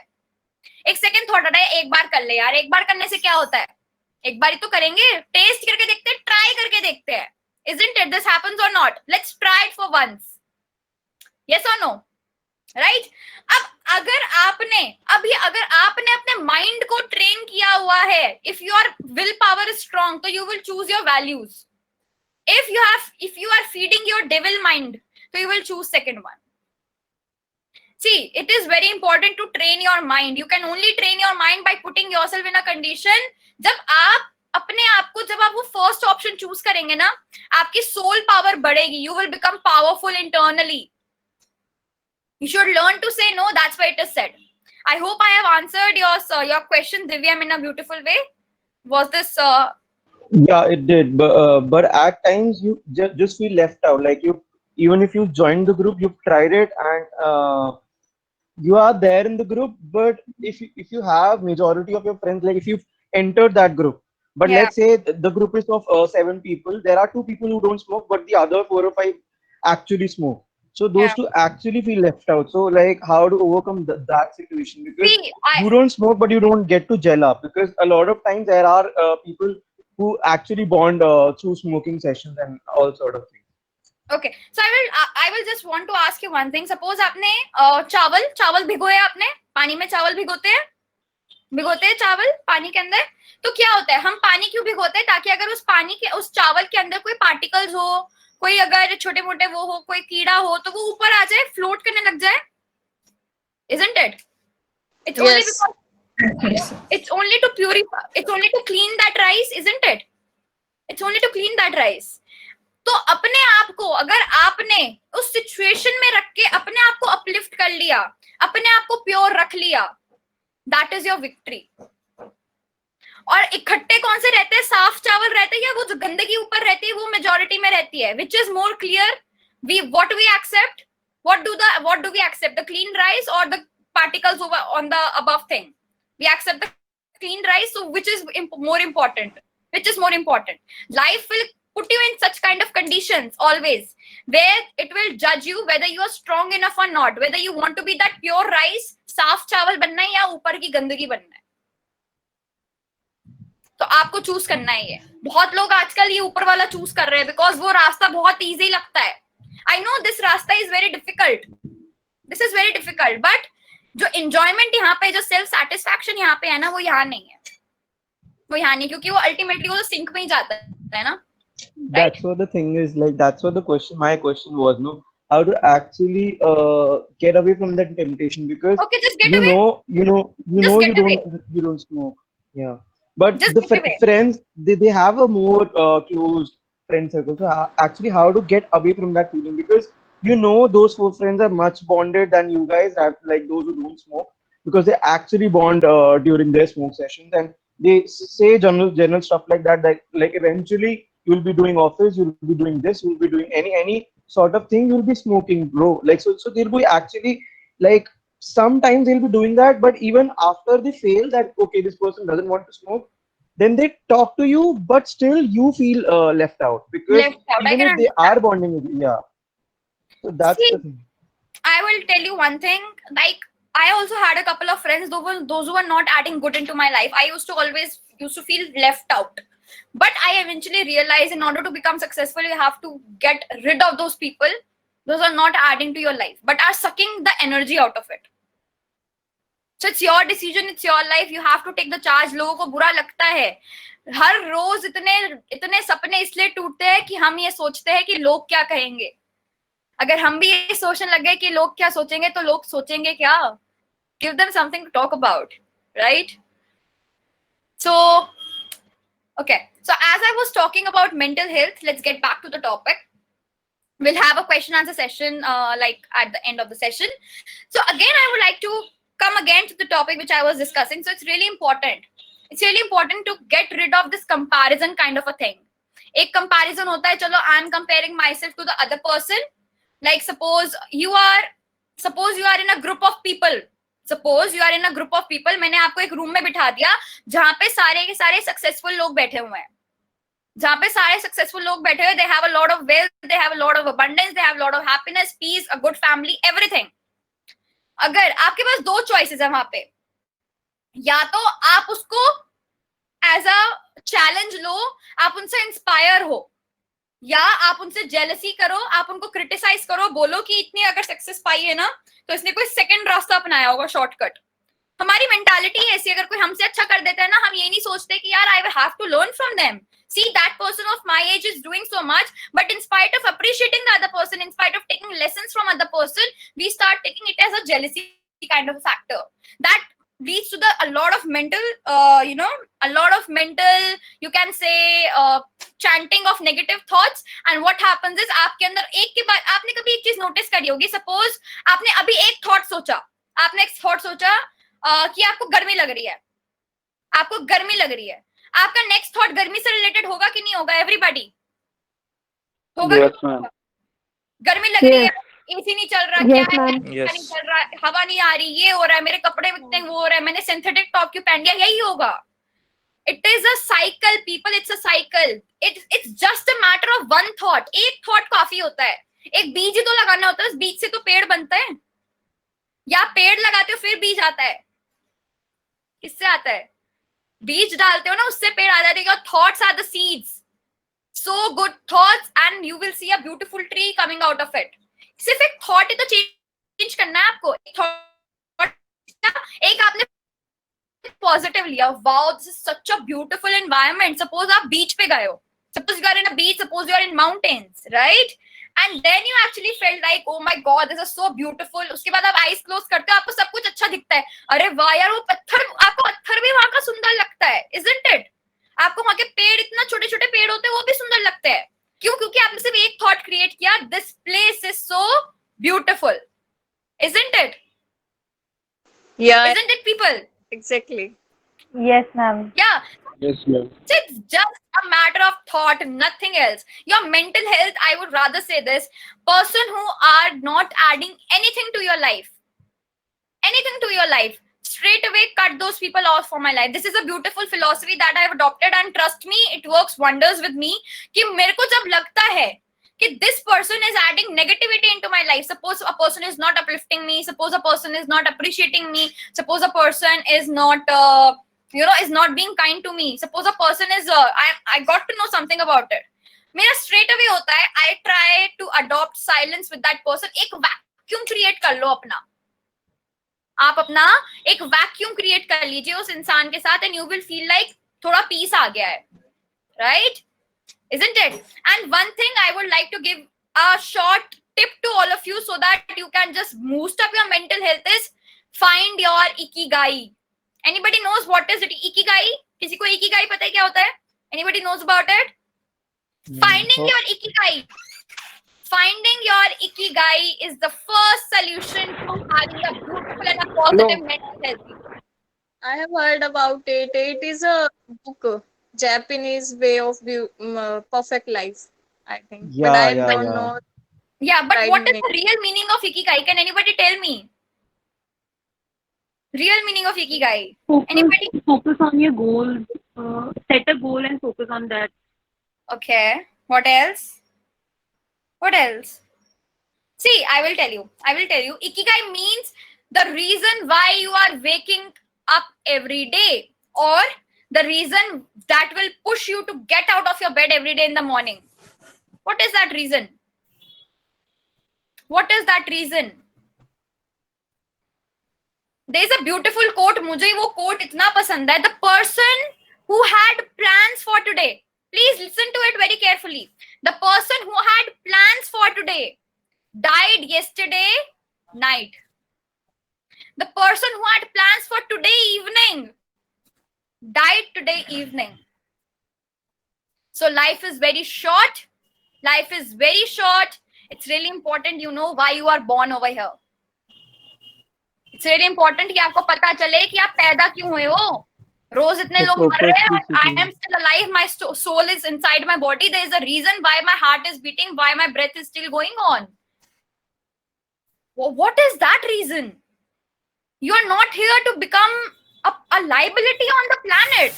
एक सेकंड थॉट आता है, एक बार कर ले यार. एक बार करने से क्या होता है? एक बार ही तो करेंगे, टेस्ट करके देखते हैं, ट्राई करके देखते हैं. Isn't it? This happens or not? Let's try it for once. Yes or no? Right? अब अगर आपने अपने माइंड को ट्रेन किया हुआ है, if your will power is strong, तो you will choose your values. If you are feeding your devil mind, so you will choose second one. See, it is very important to train your mind. You can only train your mind by putting yourself in a condition. जब आप अपने आप को, जब आप वो first option choose करेंगे ना, आपकी सोल पावर बढ़ेगी. You will become powerful internally. You should learn to say no. That's why it is said. I hope I have answered your question, Divyam, in a beautiful way. Was this? Yeah, it did. But at times you just feel left out. Like even if you joined the group, you've tried it, and you are there in the group. But if you have majority of your friends, like if you've entered that group, but Yeah. let's say the group is of 7 people, there are 2 people who don't smoke, but the other 4 or 5 actually smoke. So those Yeah. 2 actually feel left out. So like, how to overcome that situation? Because See, you don't smoke, but you don't get to gel up. Because a lot of times there are people who actually bond through smoking sessions and all sort of things. Okay, so I will just want to ask you one thing. Suppose आपने चावल भिगोए, आपने पानी में चावल भिगोते हैं चावल पानी के अंदर. तो क्या होता है, हम पानी क्यों भिगोते हैं? ताकि अगर उस चावल के अंदर कोई पार्टिकल्स हो, कोई अगर छोटे मोटे वो हो, कोई कीड़ा हो, तो वो ऊपर आ जाए, फ्लोट करने लग जाए. Isn't it? It's only Yes. because it's only to purify, it's only to clean that rice, isn't it? It's only to clean that rice. तो अपने आप को अगर आपने उस सिचुएशन में रख के अपने आप को अपलिफ्ट कर लिया, अपने आप को प्योर रख लिया, दैट इज योर विक्ट्री. और इकट्ठे कौन से रहते हैं? साफ चावल रहते हैं या वो जो गंदगी ऊपर रहती है वो मेजॉरिटी में रहती है? Which is more clear? what we accept, what do we accept, the clean rice or the particles over on the above thing? We accept the clean rice. So which is more important? Life will put you in such kind of conditions always, where it will judge you whether you are strong enough or not, whether you want to be that pure rice, साफ चावल बनना है या ऊपर की गंदगी बनना है. तो आपको चूज करना है. ये बहुत लोग आजकल ये ऊपर वाला चूज कर रहे हैं बिकॉज वो रास्ता बहुत इजी लगता है. आई नो दिस रास्ता इज वेरी डिफिकल्ट, बट जो एंजॉयमेंट यहाँ पे, जो सेल्फ सेटिस्फैक्शन यहाँ पे है ना, वो यहाँ नहीं है. क्योंकि वो अल्टीमेटली वो सिंक में ही जाता है ना. That's what the thing is. Like that's what my question was. No, how to actually get away from that temptation, because Okay, just get you away. know Just you don't smoke. Yeah, but Just the get away. friends, they have a more closed friend circle. So actually, how to get away from that feeling? Because those 4 friends are much bonded than you guys have, like those who don't smoke, because they actually bond during their smoke sessions, and they say general stuff like that. Like eventually you'll be doing office, you'll be doing this, you'll be doing any sort of thing, you'll be smoking, bro. Like so they'll be actually, like sometimes they'll be doing that, but even after they fail that, okay, this person doesn't want to smoke, then they talk to you, but still you feel left out, because Left out. I even can if they understand. are bonding with you, yeah. So that's See, the thing. I will tell you one thing. Like, I also had a couple of friends, those who were not adding good into my life. I used to feel left out. But I eventually realized in order to become successful, you have to get rid of those people. Those are not adding to your life, but are sucking the energy out of it. So it's your decision, it's your life, you have to take the charge. लोगों को बुरा लगता है, हर रोज इतने सपने इसलिए टूटते हैं कि हम ये सोचते हैं कि लोग क्या कहेंगे. अगर हम भी ये सोचने लग गए कि लोग क्या सोचेंगे, तो लोग सोचेंगे क्या? Give them something to talk about, right? So, okay. So as I was talking about mental health, let's get back to the topic. We'll have a question answer session like at the end of the session. So again, I would like to come again to the topic which I was discussing. So it's really important. It's really important to get rid of this comparison kind of a thing. एक comparison होता है, चलो I'm comparing myself to the other person. Like suppose you are in a group of people. Suppose you are in a group of people. मैंने आपको एक room में बिठा दिया जहाँ पे सारे के सारे सक्सेसफुल लोग बैठे हुए हैं. जहाँ पे सारे सक्सेसफुल लोग बैठे हुए, they have a lot of wealth, they have a lot of abundance, they have a lot of happiness, peace, a good family, everything. अगर आपके पास दो choices है वहां पे, या तो आप उसको as a challenge लो, आप उनसे इंस्पायर हो, या आप उनसे जेलसी करो, आप उनको क्रिटिसाइज करो, बोलो कि इतनी अगर सक्सेस पाई है ना, तो इसने कोई सेकंड रास्ता अपनाया होगा, शॉर्टकट. हमारी मेंटालिटी ऐसी, अगर कोई हमसे अच्छा कर देता है ना, हम ये नहीं सोचते कि यार I will have to learn from them. See, that person of my age is doing so much, but in spite of appreciating the other person, in spite of taking lessons from other person, we start taking it as a jealousy kind of a factor. That leads to a lot of mental, you can say, chanting of negative thoughts. And what happens is, आपके अंदर एक के बाद आपने कभी एक चीज notice करी होगी. सपोज आपने अभी एक थॉट सोचा, कि आपको गर्मी लग रही है, आपका नेक्स्ट थॉट गर्मी से रिलेटेड होगा कि नहीं होगा? एवरीबॉडी होगा. Yes, ma'am. गर्मी लग रही है, एसी नहीं चल रहा, क्या है, नहीं चल रहा, हवा नहीं आ रही, ये हो रहा है, मेरे कपड़े इतने वो हो रहा है, मैंने सिंथेटिक टॉप क्यों पहन लिया, यही होगा. It is a cycle people, it's a cycle. It's just a matter of one thought. एक थॉट काफी होता है. एक बीज ही तो लगाना होता है, उस बीज से तो पेड़ बनता है. या पेड़ लगाते हो फिर बीज आता है? किससे आता है? बीज डालते हो ना, उससे पेड़ आ जाएगा. Thoughts are the seeds. So good thoughts and you will see a beautiful tree coming out of it. सिर्फ एक थॉट ही तो चेंज करना है आपको. एक आपने पॉजिटिव लिया, wow this is such a beautiful environment. Suppose आप बीच पे गए हो, suppose you are in a beach, suppose you are in mountains, right? And then you actually felt like, oh my god, this is so beautiful. उसके बाद आप eyes close करते हो, आपको सब कुछ अच्छा दिखता है. अरे वाह यार, वो आपको पत्थर भी वहां का सुंदर लगता है, isn't it? आपको वहां के पेड़, इतना छोटे छोटे पेड़ होते हैं, वो भी सुंदर लगते हैं. क्यों? क्योंकि आपने सिर्फ एक थॉट क्रिएट किया, this place is so beautiful, isn't it? Yeah, Isn't it, people? exactly. Yes, ma'am. Yeah. Yes, ma'am. It's just a matter of thought, nothing else. Your mental health, I would rather say this, person who are not adding anything to your life, straight away cut those people off from my life. This is a beautiful philosophy that I have adopted, and trust me, it works wonders with me. कि मेरे को जब लगता है कि this person is adding negativity into my life, suppose a person is not uplifting me, suppose a person is not appreciating me, suppose a person is not is not being kind to me, suppose a person is I got to know something about it, मेरा straight away होता है, I try to adopt silence with that person. एक vacuum create कर लो अपना, आप अपना एक vacuum create कर लीजिए उस इंसान के साथ, and you will feel like थोड़ा पीस आ गया है, right? Isn't it? And one thing I would like to give a short tip to all of you so that you can just boost up your mental health is find your ikigai. Anybody knows what is it, ikigai? किसी को ikigai पता है क्या होता है? Anybody knows about it? Finding your ikigai. Finding your ikigai is the first solution to having a beautiful and a positive mental health. I have heard about it. It is a book, Japanese way of perfect life, I think. Yeah, but I yeah, don't yeah. know. Yeah, but Right what is meaning. the real meaning of ikigai? Can anybody tell me? Real meaning of ikigai. Anybody? Focus on your goals. Set a goal and focus on that. Okay. What else? What else? See, I will tell you. Ikigai means the reason why you are waking up every day, or the reason that will push you to get out of your bed every day in the morning. What is that reason? What is that reason? There is a beautiful quote, मुझे वो quote इतना पसंद है. The person who had plans for today, please listen to it very carefully. The person who had plans for today died yesterday night. The person who had plans for today evening died today evening. So life is very short. Life is very short. It's really important you know why you are born over here. It's really important कि आपको पता चले कि आप पैदा क्यों हुए हो. रोज इतने लोग मर रहे हैं, but I am still alive. My soul is inside my body. There is a reason why my heart is beating, why my breath is still going on. Well, what is that reason? You are not here to become a liability on the planet.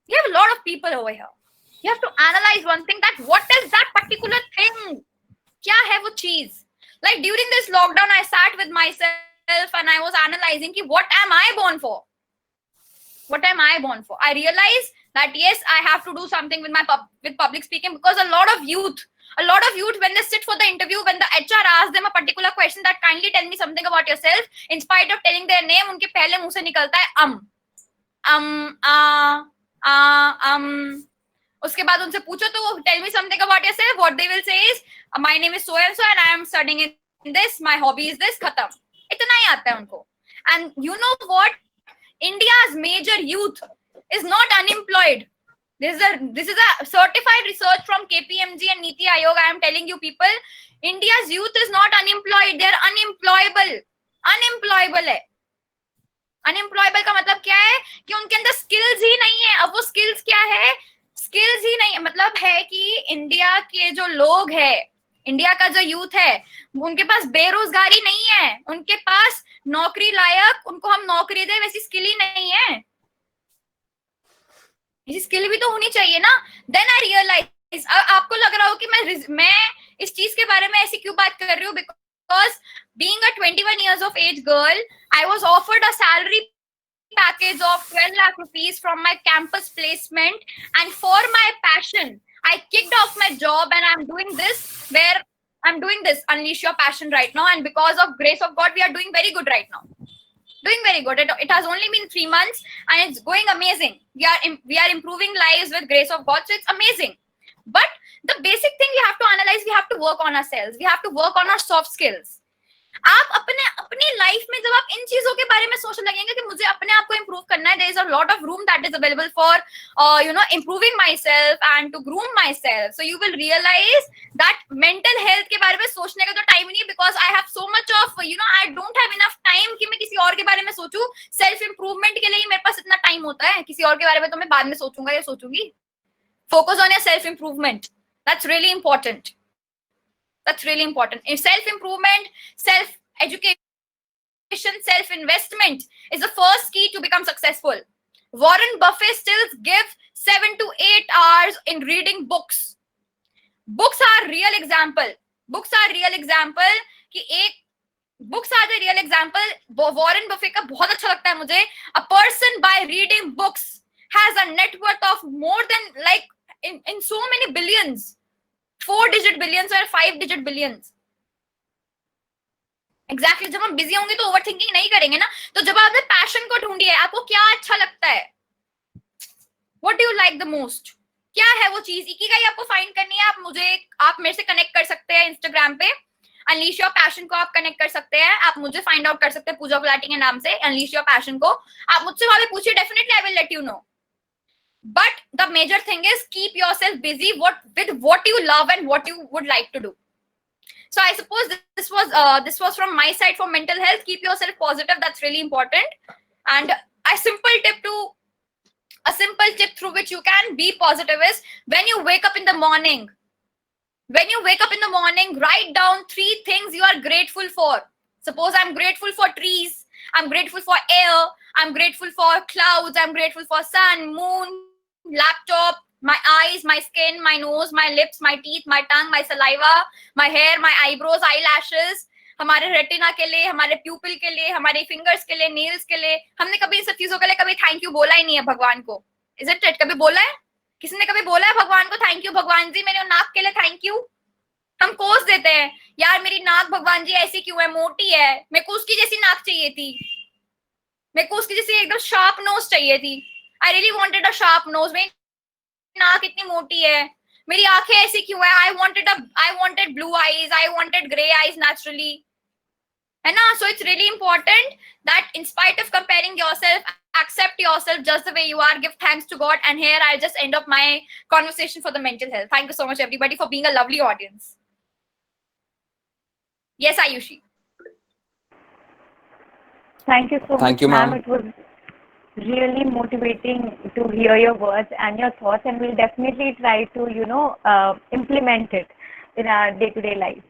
You have a lot of people over here. You have to analyze one thing, that what is that particular thing? क्या है वो चीज? Like during this lockdown, I sat with myself and I was analyzing ki what am I born for? What am I born for? I realized that yes, I have to do something with my with public speaking, because a lot of youth when they sit for the interview, when the HR asks them a particular question that kindly tell me something about yourself, in spite of telling their name, unke pehle मुंह से निकलता है उसके बाद उनसे पूछो तो tell me something about yourself, what they will say is my name is so and so and I am studying in this, my hobby is this, खत्म. इतना ही आता है उनको. And you know what? India's major youth is not unemployed. This is a certified research from KPMG and Niti Aayog. I am telling you people, India's youth is not unemployed. They are unemployable. Unemployable है. Unemployable का मतलब क्या है कि उनके अंदर skills ही नहीं है. अब वो skills क्या है? Skills ही नहीं है. मतलब है कि इंडिया के जो लोग हैं, इंडिया का जो यूथ है, उनके पास बेरोजगारी नहीं है, उनके पास नौकरी लायक, उनको हम नौकरी दे वैसी स्किल ही नहीं है. ये स्किल भी तो होनी चाहिए ना. देन आई रियलाइज, आपको लग रहा हो कि मैं इस चीज के बारे में ऐसी क्यों बात कर रही हूँ, because being a 21 years of age girl, I was offered a salary package of 12 lakh rupees from my campus placement, and for my passion I kicked off my job and I'm doing this Unleash Your Passion right now, and because of grace of God we are doing very good right now. Doing very good. It has only been 3 months and it's going amazing. We are improving lives with grace of God, so it's amazing. But the basic thing we have to analyze, we have to work on ourselves, we have to work on our soft skills. आप अपनी life में जब आप इन चीजों के बारे में सोचने लगेंगे कि मुझे अपने आप को इम्प्रूव करना है, there is a lot of room that is available for improving myself and to groom myself. So you will realize that mental health के बारे में सोचने का तो टाइम नहीं, because I have so much of I don't have enough time कि मैं किसी और के बारे में सोचूं. सेल्फ इम्प्रूवमेंट के लिए ही मेरे पास इतना टाइम होता है. किसी और के बारे में तो मैं बाद में सोचूंगा या सोचूंगी. Focus on your self improvement. That's really important. That's really important. If self-improvement, self-education, self-investment is the first key to become successful. Warren Buffett still gives 7 to 8 hours in reading books. Books are real example. Books are real example कि books are the real example. Warren Buffett का बहुत अच्छा लगता है मुझे. A person by reading books has a net worth of more than in so many billions. 4-digit billions or 5-digit billions. Exactly. जब हम busy होंगे तो ओवर थिंकिंग नहीं करेंगे ना. तो जब आपने पैशन को ढूंढिए, आपको क्या अच्छा लगता है, what do you like the most, क्या है वो चीज, इकिगाई आपको फाइंड करनी है. आप मेरे से कनेक्ट कर सकते हैं इंस्टाग्राम पे. अनलीश योर पैशन को आप कनेक्ट कर सकते हैं. आप मुझे फाइंड आउट कर सकते हैं पूजा गुलाटी के नाम से, अनलीश योर पैशन को. आप मुझसे वहां पे पूछिए, definitely I will let you know. But the major thing is keep yourself busy with what you love and what you would like to do. So I suppose this was from my side for mental health. Keep yourself positive. That's really important. And a simple tip through which you can be positive is when you wake up in the morning. When you wake up in the morning, write down 3 things you are grateful for. Suppose I'm grateful for trees. I'm grateful for air. I'm grateful for clouds. I'm grateful for sun, moon, laptop, my eyes, my skin, my nose, my lips, my teeth, my tongue, my saliva, my hair, my eyebrows, eyelashes. हमारे retina के लिए, हमारे प्यूपिल के लिए, हमारे fingers के लिए, nails के लिए. हमने कभी इन सब चीजों के लिए कभी थैंक यू बोला ही नहीं है भगवान को. Is it right? कभी बोला है? किसी ने कभी बोला है भगवान को थैंक यू, भगवान जी मेरे नाक के लिए थैंक यू? हम कोस देते हैं, यार मेरी नाक भगवान जी ऐसी क्यों है, मोटी है, मेरे को उसकी जैसी नाक चाहिए थी. मेरे को उसकी जैसे एकदम शार्प नोज चाहिए थी. I really wanted a sharp nose. मेरी नाक इतनी मोटी है, मेरी आंखें ऐसी क्यों है? I wanted blue eyes, I wanted grey eyes naturally, है ना? So it's really important that in spite of comparing yourself, accept yourself just the way you are, give thanks to God. And here I'll just end up my conversation for the mental health. Thank you so much everybody for being a lovely audience. Yes, Ayushi. Thank you so Thank much, you, ma'am. ma'am. It was really motivating to hear your words and your thoughts, and we'll definitely try to, implement it in our day-to-day life.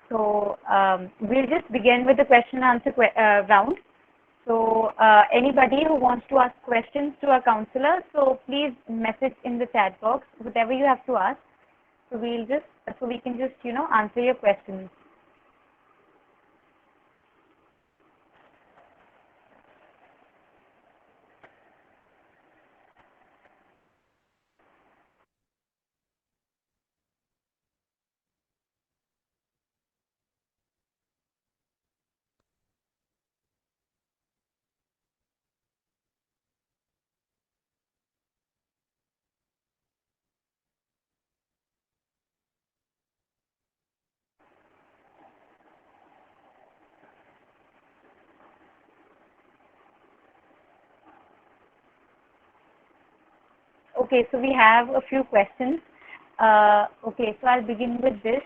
So we'll just begin with the question and answer round. So anybody who wants to ask questions to our counselor, so please message in the chat box whatever you have to ask. So we can just answer your questions. Okay, so we have a few questions. Okay, so I'll begin with this.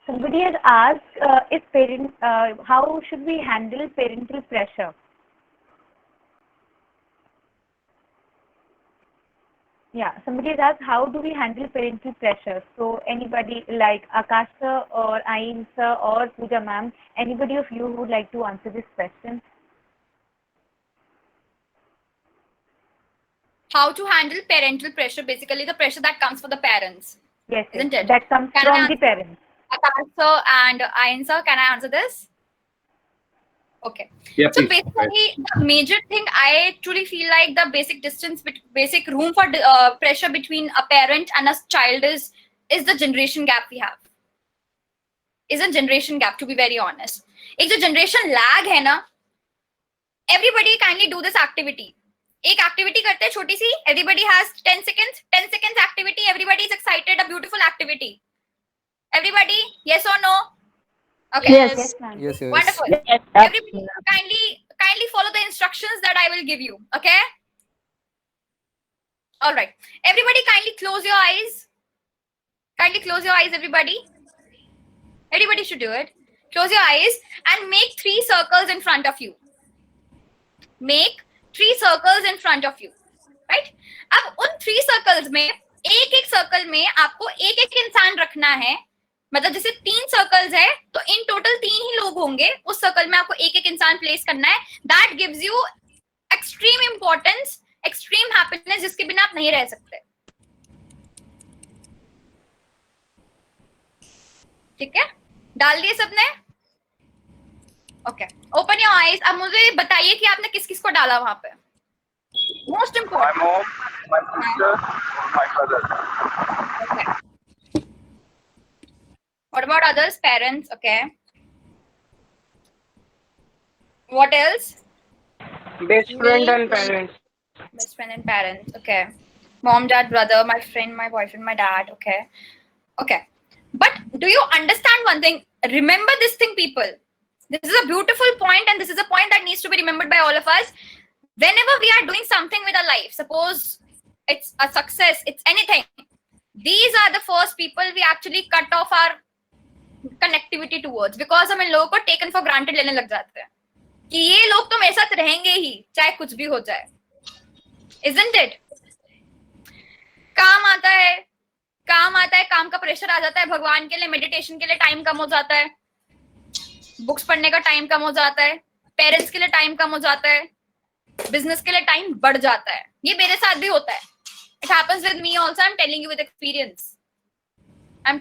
Somebody has asked, how should we handle parental pressure? Yeah, somebody has asked, how do we handle parental pressure? So anybody like Akash sir or Ayin sir or Pooja ma'am, anybody of you who would like to answer this question? How to handle parental pressure, basically the pressure that comes for the parents. Yes, isn't it? That comes Can from I the parents. Akash sir and Ayin sir, can I answer this? Okay. Yeah, So please. basically, the major thing I truly feel like the basic room for pressure between a parent and a child is the generation gap we have. Is a generation gap, to be very honest. एक जो generation lag है ना, everybody kindly do this activity. एक activity करते हैं छोटी सी, everybody has 10 seconds activity, everybody is excited, a beautiful activity. Everybody, yes or no? Okay. Yes, ma'am. Yes. Wonderful. Yes. Everybody kindly follow the instructions that I will give you. Okay. All right. Everybody kindly close your eyes. Kindly close your eyes, everybody. Everybody should do it. Close your eyes and make 3 circles in front of you. Make 3 circles in front of you. Right? अब उन 3 circles में एक circle में आपको एक इंसान रखना है. मतलब जैसे 3 सर्कल्स है तो इन टोटल 3 ही लोग होंगे. उस सर्कल में आपको एक इंसान प्लेस करना है. That gives you extreme importance, extreme happiness, जिसके बिना आप नहीं रह सकते. ठीक है, डाल दिए सबने? Okay, open your eyes. अब मुझे बताइए कि आपने किस किस को डाला वहां पे. Most important. My mom, my sister, my brother. Okay. What about others? Parents, okay. What else? Best friend and parents. Best friend and parents, okay. Mom, dad, brother, my friend, my boyfriend, my dad, okay. Okay. But do you understand one thing? Remember this thing, people. This is a beautiful point, and this is a point that needs to be remembered by all of us. Whenever we are doing something with our life, suppose it's a success, it's anything, these are the first people we actually cut off our connectivity towards, because हम इन लोगों को taken for granted लेने लग जाते हैं कि ये लोग तो मेरे साथ रहेंगे ही चाहे कुछ भी हो जाए. Isn't it? काम आता है, काम का प्रेशर आ जाता है, भगवान के लिए, मेडिटेशन के लिए टाइम कम हो जाता है, बुक्स पढ़ने का टाइम कम हो जाता है, पेरेंट्स के लिए टाइम कम हो जाता है, बिजनेस के लिए टाइम बढ़ जाता है. ये मेरे साथ भी होता है. It happens with me also. I'm telling you with experience. And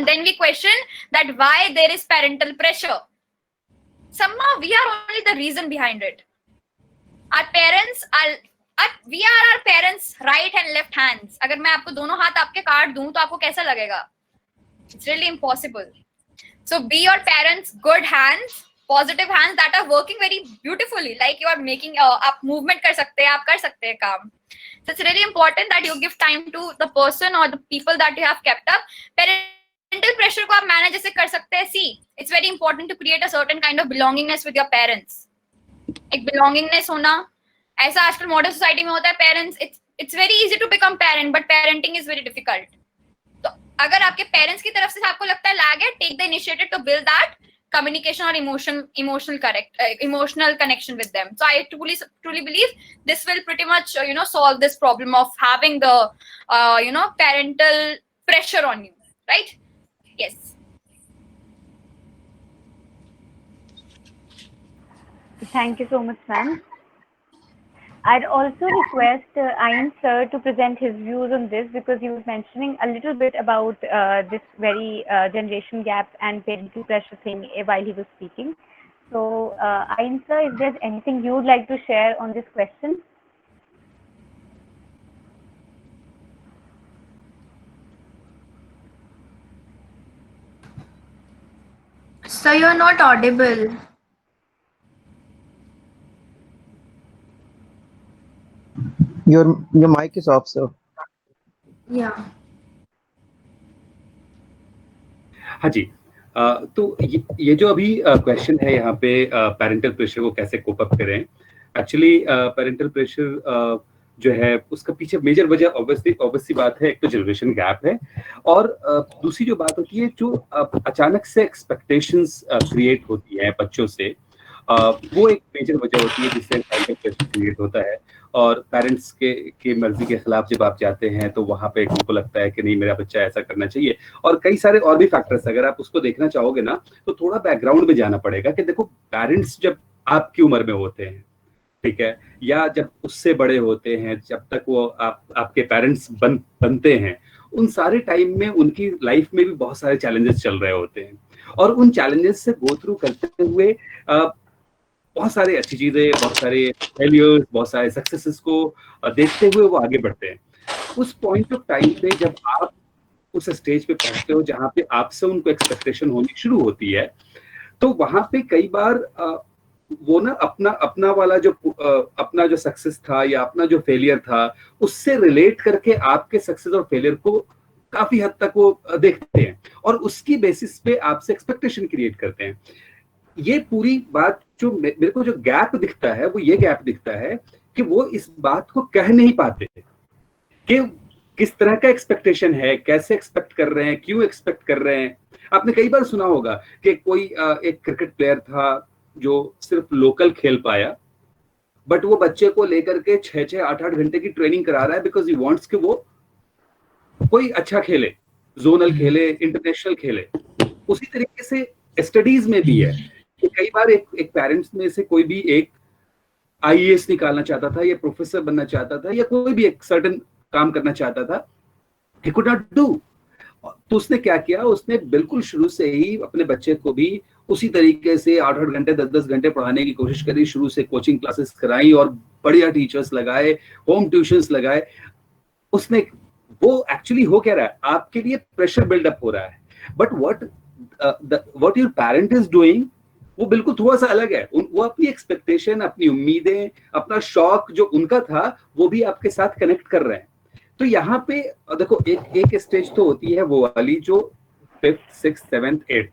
then we question that why there is parental pressure. Somehow we are only the reason behind it. We are our parents' right and left hands. अगर मैं आपको दोनों हाथ आपके काट दूं तो आपको कैसा लगेगा? It's really impossible. So be your parents' good hands positive hands that are working very beautifully, like you are making आप movement कर सकते हैं, आप कर सकते हैं काम. So it's really important that you give time to the person or the people that you have kept up. Parental pressure को आप manage ऐसे कर सकते हैं. See, it's very important to create a certain kind of belongingness with your parents. एक belongingness होना, ऐसा आजकल modern society में होता है. Parents, it's very easy to become parent, but parenting is very difficult. तो अगर आपके parents की तरफ से आपको लगता है lag है, take the initiative to build that communication or emotional connection with them. So I truly believe this will pretty much solve this problem of having the parental pressure on you, right? Yes. Thank you so much, ma'am. I'd also request Ayan sir to present his views on this, because he was mentioning a little bit about this very generation gap and parental pressure thing while he was speaking. So, Ayan sir, if there's anything you would like to share on this question? So you're not audible. Your mic is off, sir. Yeah. हाँ जी, तो ये जो अभी question है यहाँ पे, parental pressure को कैसे कोप अप करें. एक्चुअली पेरेंटल प्रेशर जो है उसका पीछे मेजर वजह ऑब्वियसली बात है, एक तो जनरेशन गैप है, और दूसरी जो बात होती है जो अचानक से एक्सपेक्टेशंस क्रिएट होती है बच्चों से, वो एक मेजर वजह होती है जिससे पेरेंटल प्रेशर क्रिएट होता है. और पेरेंट्स के मर्जी के खिलाफ जब आप जाते हैं तो वहां पे उनको लगता है कि नहीं, मेरा बच्चा ऐसा करना चाहिए. और कई सारे और भी फैक्टर्स, अगर आप उसको देखना चाहोगे ना तो थोड़ा बैकग्राउंड में जाना पड़ेगा कि देखो, पेरेंट्स जब आपकी उम्र में होते हैं, ठीक है, या जब उससे बड़े होते हैं, जब तक वो आपके पेरेंट्स बनते हैं, उन सारे टाइम में उनकी लाइफ में भी बहुत सारे चैलेंजेस चल रहे होते हैं. और उन चैलेंजेस से गो थ्रू करते हुए बहुत सारी अच्छी चीजें, बहुत सारे फेलियर्स, बहुत सारे सक्सेसेस को देखते हुए वो आगे बढ़ते हैं. उस पॉइंट ऑफ टाइम पे जब आप उस स्टेज पे पहुंचते हो जहाँ पे आपसे उनको एक्सपेक्टेशन होनी शुरू होती है, तो वहां पे कई बार वो ना अपना वाला जो अपना जो सक्सेस था या अपना जो फेलियर था, उससे रिलेट करके आपके सक्सेस और फेलियर को काफी हद तक वो देखते हैं और उसकी बेसिस पे आपसे एक्सपेक्टेशन क्रिएट करते हैं. ये पूरी बात जो मेरे को जो गैप दिखता है, वो ये गैप दिखता है कि वो इस बात को कह नहीं पाते कि किस तरह का एक्सपेक्टेशन है, कैसे एक्सपेक्ट कर रहे हैं, क्यों एक्सपेक्ट कर रहे हैं. आपने कई बार सुना होगा कि कोई एक क्रिकेट प्लेयर था जो सिर्फ लोकल खेल पाया, बट वो बच्चे को लेकर के 6-6, 8-8 घंटे की ट्रेनिंग करा रहा है बिकॉज ही वांट्स कि वो कोई अच्छा खेले, जोनल खेले, इंटरनेशनल खेले. उसी तरीके से स्टडीज में भी है कि कई बार एक पेरेंट्स में से कोई भी एक आईएएस निकालना चाहता था या प्रोफेसर बनना चाहता था या कोई भी एक सर्टेन काम करना चाहता था, he could not do. तो उसने क्या किया, उसने बिल्कुल शुरू से ही अपने बच्चे को भी उसी तरीके से 8-8 घंटे 10-10 घंटे पढ़ाने की कोशिश करी. शुरू से कोचिंग क्लासेस कराई और बढ़िया टीचर्स लगाए, होम ट्यूशंस लगाए. उसने वो एक्चुअली हो क्या रहा है, आपके लिए प्रेशर बिल्डअप हो रहा है, but what your parent is doing वो बिल्कुल थोड़ा सा अलग है. वो अपनी एक्सपेक्टेशन, अपनी उम्मीदें, अपना शौक जो उनका था वो भी आपके साथ कनेक्ट कर रहे हैं. तो यहाँ पे देखो, एक स्टेज तो होती है वो वाली जो 5th, 6th, 7th, 8th,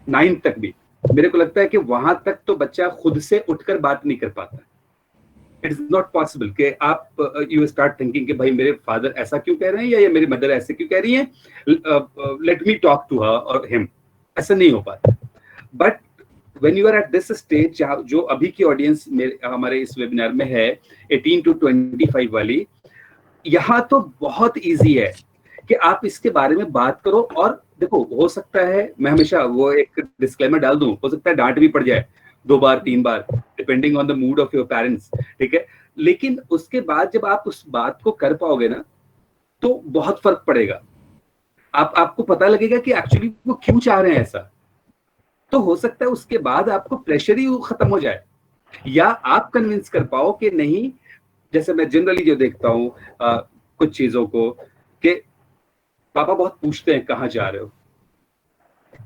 9th तक भी मेरे को लगता है कि वहां तक तो बच्चा खुद से उठकर बात नहीं कर पाता. इट इज नॉट पॉसिबल कि आप यू स्टार्ट थिंकिंग कि भाई मेरे फादर ऐसा क्यों कह रहे हैं या मेरी मदर ऐसे क्यों कह रही है, let me talk to her और हिम. ऐसा नहीं हो पाता. But when you are at this stage, जो अभी की ऑडियंस हमारे इस वेबिनार में है 18 to 25 वाली, यहाँ तो बहुत इजी है कि आप इसके बारे में बात करो. और देखो, हो सकता है, मैं हमेशा वो एक डिस्क्लेमर डाल दूं, हो सकता है डांट भी पड़ जाए 2 बार 3 बार, depending on the mood of your parents, ठीक है. लेकिन उसके बाद जब आप उस बात को कर पाओगे ना, तो बहुत फर्क पड़ेगा. आपको पता लगेगा कि एक्चुअली वो क्यों चाह रहे हैं ऐसा. तो हो सकता है उसके बाद आपको प्रेशर ही खत्म हो जाए, या आप कन्विंस कर पाओ कि नहीं. जैसे मैं जनरली जो देखता हूँ कुछ चीजों को, कि पापा बहुत पूछते हैं कहाँ जा रहे हो,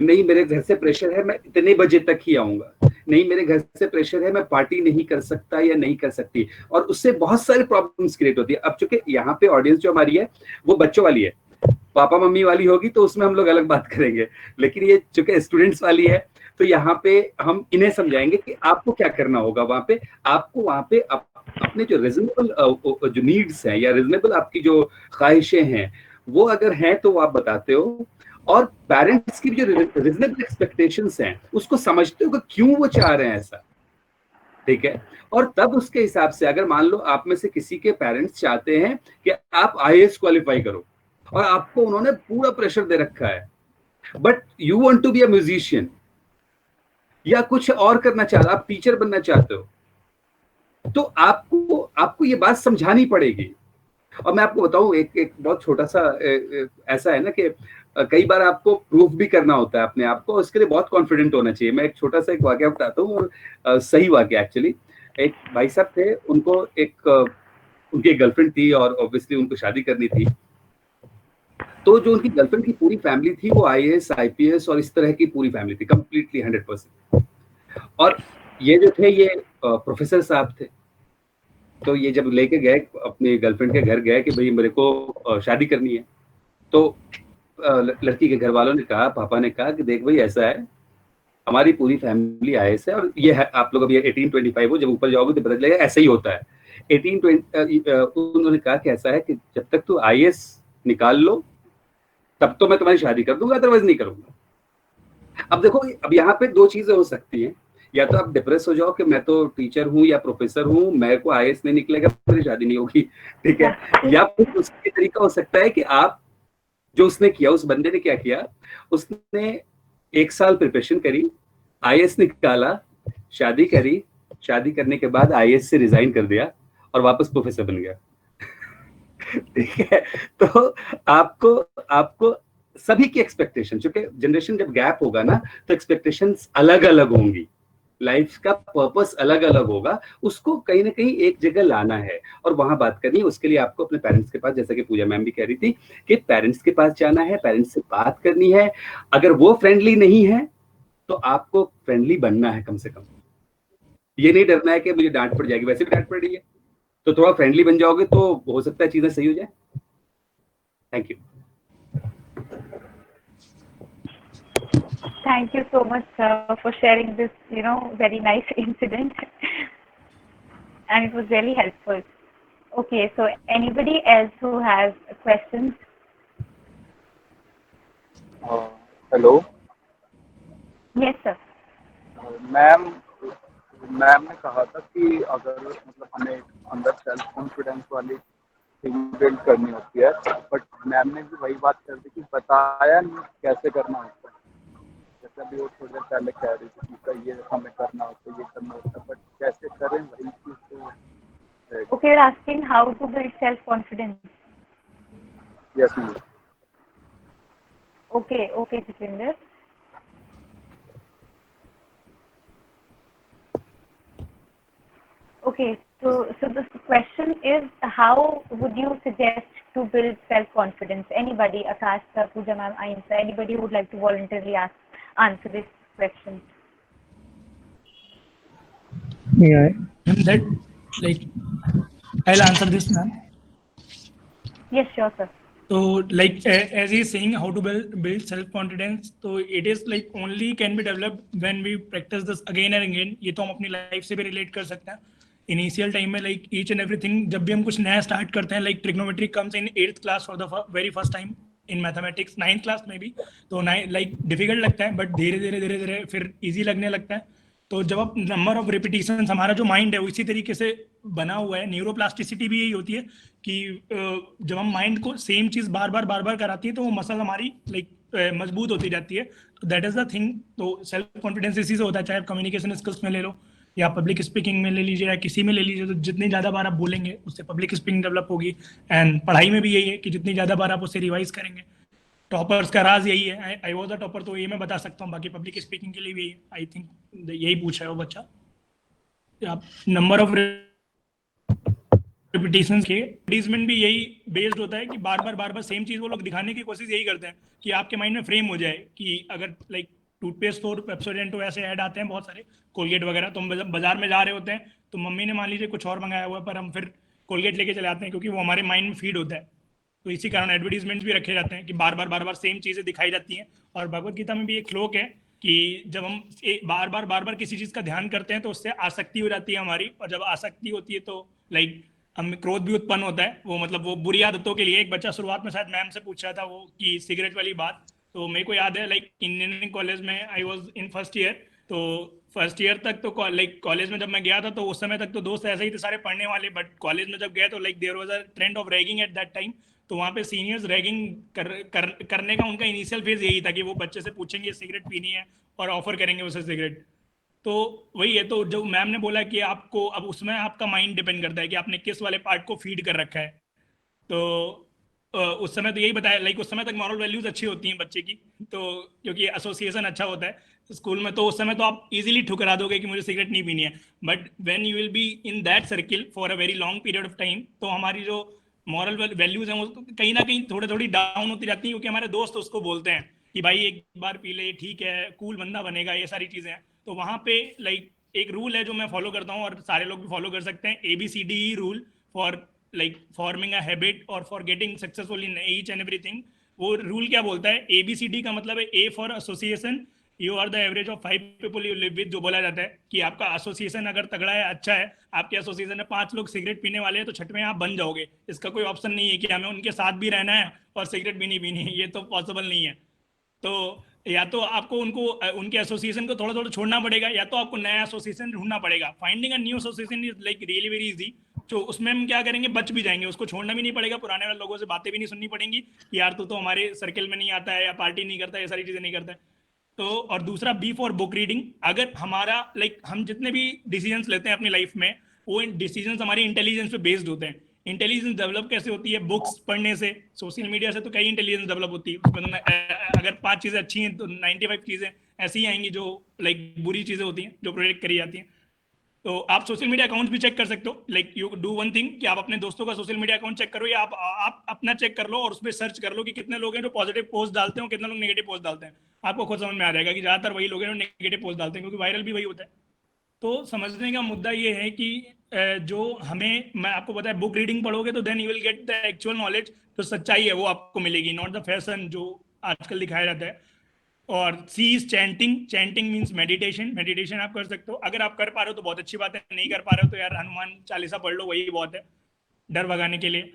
नहीं मेरे घर से प्रेशर है, मैं इतने बजे तक ही आऊंगा, नहीं मेरे घर से प्रेशर है, मैं पार्टी नहीं कर सकता या नहीं कर सकती, और उससे बहुत सारे प्रॉब्लम्स क्रिएट होती है। अब चूंकि यहाँ पे ऑडियंस जो हमारी है वो बच्चों वाली है, पापा मम्मी वाली होगी तो उसमें हम लोग अलग बात करेंगे, लेकिन ये चूंकि स्टूडेंट्स वाली है तो यहाँ पे हम इन्हें समझाएंगे कि आपको क्या करना होगा। वहां पे आपको अपने जो रीजनेबल जो नीड्स हैं या रीजनेबल आपकी जो ख्वाहिशें हैं वो अगर हैं तो वो आप बताते हो, और पेरेंट्स की जो रीजनेबल एक्सपेक्टेशंस हैं उसको समझते हो कि क्यों वो चाह रहे हैं ऐसा, ठीक है। और तब उसके हिसाब से अगर मान लो आप में से किसी के पेरेंट्स चाहते हैं कि आप IAS क्वालिफाई करो और आपको उन्होंने पूरा प्रेशर दे रखा है, but you want to be a musician या कुछ और करना चाहते, आप टीचर बनना चाहते हो, तो आपको ये बात समझानी पड़ेगी। और मैं आपको बताऊं एक बहुत छोटा सा ऐसा है ना कि कई बार आपको प्रूफ भी करना होता है अपने आप को, उसके लिए बहुत कॉन्फिडेंट होना चाहिए। मैं एक छोटा सा एक वाकया बताता हूँ, और सही वाकया एक्चुअली। एक भाई साहब थे, उनको उनकी एक गर्लफ्रेंड थी और ऑब्वियसली उनको शादी करनी थी। तो जो उनकी गर्लफ्रेंड की पूरी फैमिली थी वो IAS IPS और इस तरह की पूरी फैमिली थी, कंप्लीटली 100%। और ये जो थे ये प्रोफेसर साहब थे। तो ये जब लेके गए अपनी गर्लफ्रेंड के घर गए कि भाई मेरे को शादी करनी है, तो लड़की के घर वालों ने कहा, पापा ने कहा कि देख भाई ऐसा है, हमारी पूरी फैमिली IAS है और ये है, आप लोग अभी 18-25 हो, जब ऊपर जाओगे तो पता चलेगा ऐसा ही होता है। 18-20 उन्होंने कहा कि ऐसा है कि जब तक तू IAS निकाल लो तब तो मैं तुम्हारी शादी कर दूंगा, अदरवाइज नहीं करूंगा। अब देखो, अब यहाँ पे दो चीजें हो सकती हैं, या तो आप डिप्रेस हो जाओ कि मैं तो टीचर हूँ या प्रोफेसर हूँ, मेरे को IAS नहीं निकलेगा, मेरी शादी नहीं होगी, ठीक है। या फिर दूसरी तरीका हो सकता है कि आप जो उसने किया, उस बंदे ने क्या किया, उसने 1 साल प्रिपरेशन करी, IAS निकाला, शादी करी, शादी करने के बाद IAS से रिजाइन कर दिया और वापस प्रोफेसर बन गया, ठीक है। तो आपको सभी की एक्सपेक्टेशन, चूंकि जनरेशन जब गैप होगा ना तो एक्सपेक्टेशंस अलग अलग होंगी, लाइफ का पर्पस अलग अलग होगा, उसको कहीं ना कहीं एक जगह लाना है और वहां बात करनी है। उसके लिए आपको अपने पेरेंट्स के पास, जैसा कि पूजा मैम भी कह रही थी कि पेरेंट्स के पास जाना है, पेरेंट्स से बात करनी है। अगर वो फ्रेंडली नहीं है तो आपको फ्रेंडली बनना है, कम से कम ये नहीं डरना है कि मुझे डांट पड़ जाएगी, वैसे भी डांट पड़ रही है, तो थोड़ा फ्रेंडली बन जाओगे तो हो सकता है चीजें सही हो जाए। Thank you. Thank you so much for sharing this, very nice incident. And it was really helpful. Okay, so anybody else who has questions? Hello. Yes, sir. Ma'am ने कहा था कि अगर मतलब हमें अंदर सेल्फ कॉन्फिडेंस वाली थिंग बिल्ड करनी होती है, बट मैम ने भी वही बात कर दी कि बताया नहीं कैसे करना होता है। जैसे अभी वो थोड़ी देर पहले कह रही थी कि ये हमें करना होता है, ये करना होता है, बट कैसे करें वही चीज। Okay, you're asking how to build self-confidence. Yes, ma'am. Okay, Jitendra. Okay, so the question is, how would you suggest to build self-confidence? Anybody, Akash sir, Pooja ma'am, Ainsa, anybody who would like to voluntarily answer this question? Yeah, I'll answer this, ma'am. Yes, sure, sir. So as he's saying, how to build self-confidence, so it is only can be developed when we practice this again and again. ये तो हम अपनी life से भी relate कर सकते हैं। Initial time में ईच एंड एवरीथिंग, जब भी हम कुछ नया स्टार्ट करते हैं, trigonometry comes in 8th class for the very first time, in mathematics 9th class में भी, तो डिफिकल्ट लगता है, बट धीरे धीरे फिर ईजी लगने लगता है। तो जब आप नंबर ऑफ रिपीटिशन, हमारा जो माइंड है वो इसी तरीके से बना हुआ है, न्यूरोप्लास्टिसिटी भी यही होती है कि जब हम माइंड को सेम चीज़ बार बार कराती है तो वो मसल हमारी मजबूत होती जाती है। तो दैट इज़ द थिंग। तो सेल्फ कॉन्फिडेंस इसी से होता है, चाहे आप कम्युनिकेशन स्किल्स में ले लो या पब्लिक स्पीकिंग में ले लीजिए या किसी में ले लीजिए, तो जितनी ज़्यादा बार आप बोलेंगे उससे पब्लिक स्पीकिंग डेवलप होगी। एंड पढ़ाई में भी यही है कि जितनी ज़्यादा बार आप उससे रिवाइज करेंगे, टॉपर्स का राज यही है। आई वॉज द टॉपर, तो ये मैं बता सकता हूँ, बाकी पब्लिक स्पीकिंग के लिए भी आई थिंक यही पूछा है वो बच्चा। आप नंबर ऑफ रिपीटेशन के एडवर्टीजमेंट भी यही बेस्ड होता है कि बार बार सेम चीज वो लोग दिखाने की कोशिश यही करते हैं कि आपके माइंड में फ्रेम हो जाए कि अगर लाइक टूथपेस्ट और पेप्सोडेंट तो ऐसे ऐड आते हैं बहुत सारे, कोलगेट वगैरह, तो हम बाजार में जा रहे होते हैं तो मम्मी ने मान लीजिए कुछ और मंगाया हुआ है पर हम फिर कोलगेट लेके चले आते हैं क्योंकि वो हमारे माइंड में फीड होता है। तो इसी कारण एडवर्टीजमेंट्स भी रखे जाते हैं कि बार बार सेम चीजें दिखाई जाती हैं। और भगवत गीता में भी एक श्लोक है कि जब हम बार बार किसी चीज का ध्यान करते हैं तो उससे आसक्ति हो जाती है हमारी, और जब आसक्ति होती है तो लाइक हमें क्रोध भी उत्पन्न होता है। वो मतलब वो बुरी आदतों के लिए, एक बच्चा शुरुआत में शायद मैम से पूछ रहा था वो कि सिगरेट वाली बात, तो मेरे को याद है लाइक इंजीनियरिंग कॉलेज में I was in first year, तो फर्स्ट ईयर तक तो लाइक कॉलेज में जब मैं गया था तो उस समय तक तो दोस्त ऐसे ही थे सारे पढ़ने वाले, बट कॉलेज में जब गया तो like there was a trend of ragging at that time. तो वहाँ पे सीनियर्स रैगिंग करने का उनका इनिशियल फेज यही था कि वो बच्चे से पूछेंगे सिगरेट पीनी है और ऑफर करेंगे उसे सिगरेट। तो वही है, तो जो मैम ने बोला कि आपको अब उसमें आपका माइंड डिपेंड करता है कि आपने किस वाले पार्ट को फीड कर रखा है। तो उस समय तो यही बताया लाइक उस समय तक मॉरल वैल्यूज अच्छी होती हैं बच्चे की, तो क्योंकि एसोसिएशन अच्छा होता है स्कूल में, तो उस समय तो आप इजीली ठुकरा दोगे कि मुझे सिगरेट नहीं पीनी है। But when you will be in that circle for a very long period of time, तो हमारी जो मॉरल वैल्यूज हैं वो कहीं ना कहीं थोड़ी डाउन होती जाती है, क्योंकि हमारे दोस्त उसको बोलते हैं कि भाई एक बार पी ले, ठीक है, कूल बंदा बनेगा, ये सारी चीजें हैं। तो वहाँ पे लाइक एक रूल है जो मैं फॉलो करता हूँ और सारे लोग भी फॉलो कर सकते हैं, ABCD rule for like forming a habit और for getting successful in each and everything. वो रूल क्या बोलता है, ABCD का मतलब है A for association, you are the average of 5 people you live with. जो बोला जाता है कि आपका एसोसिएशन अगर तगड़ा है, अच्छा है, आपके एसोसिएशन में 5 लोग सिगरेट पीने वाले हैं तो छठवें आप बन जाओगे। इसका कोई ऑप्शन नहीं है कि हमें उनके साथ भी रहना है और सिगरेट भी नहीं पीनी है, ये तो पॉसिबल नहीं है। तो या तो आपको उनके एसोसिएशन को थोड़ा छोड़ना पड़ेगा, या तो आपको नया एसोसिएशन ढूंढना पड़ेगा। Finding a new association is like really very easy. तो उसमें हम क्या करेंगे, बच भी जाएंगे, उसको छोड़ना भी नहीं पड़ेगा, पुराने वाले लोगों से बातें भी नहीं सुननी पड़ेंगी कि यार तू तो हमारे सर्कल में नहीं आता है या पार्टी नहीं करता है, ये सारी चीजें नहीं करता है। तो और दूसरा B फॉर बुक रीडिंग। अगर हमारा लाइक हम जितने भी डिसीजंस लेते हैं अपनी लाइफ में, वो डिसीजंस हमारी इंटेलिजेंस पे बेस्ड होते हैं। इंटेलिजेंस डेवलप कैसे होती है, बुक्स पढ़ने से, सोशल मीडिया से तो कई इंटेलिजेंस डेवलप होती है। उसमें अगर 5 चीजें अच्छी हैं तो 95 चीजें ऐसी ही आएंगी जो लाइक बुरी चीजें होती हैं जो प्रोजेक्ट करी जाती हैं। तो आप सोशल मीडिया अकाउंट भी चेक कर सकते हो, like you do one thing कि आप अपने दोस्तों का सोशल मीडिया अकाउंट चेक करो, या आप अपना चेक कर लो और उसमें सर्च कर लो कि कितने लोग हैं जो पॉजिटिव पोस्ट डालते हैं, कितने लोग नेगेटिव पोस्ट डालते हैं। आपको खुद समझ में आ जाएगा कि ज्यादातर वही लोग हैं जो नेगेटिव पोस्ट डालते हैं, क्योंकि वायरल भी वही होता है। तो समझने का मुद्दा ये है कि जो हमें, मैं आपको बताया, बुक रीडिंग पढ़ोगे तो then you will get the actual knowledge, जो सच्चाई है वो आपको मिलेगी, नॉट द फैशन जो आजकल दिखाया जाता है। और C is chanting. Chanting means meditation. Meditation आप कर सकते हो, अगर आप कर पा रहे हो तो बहुत अच्छी बात है, नहीं कर पा रहे हो तो यार हनुमान चालीसा पढ़ लो, वही बहुत है डर भगाने के लिए।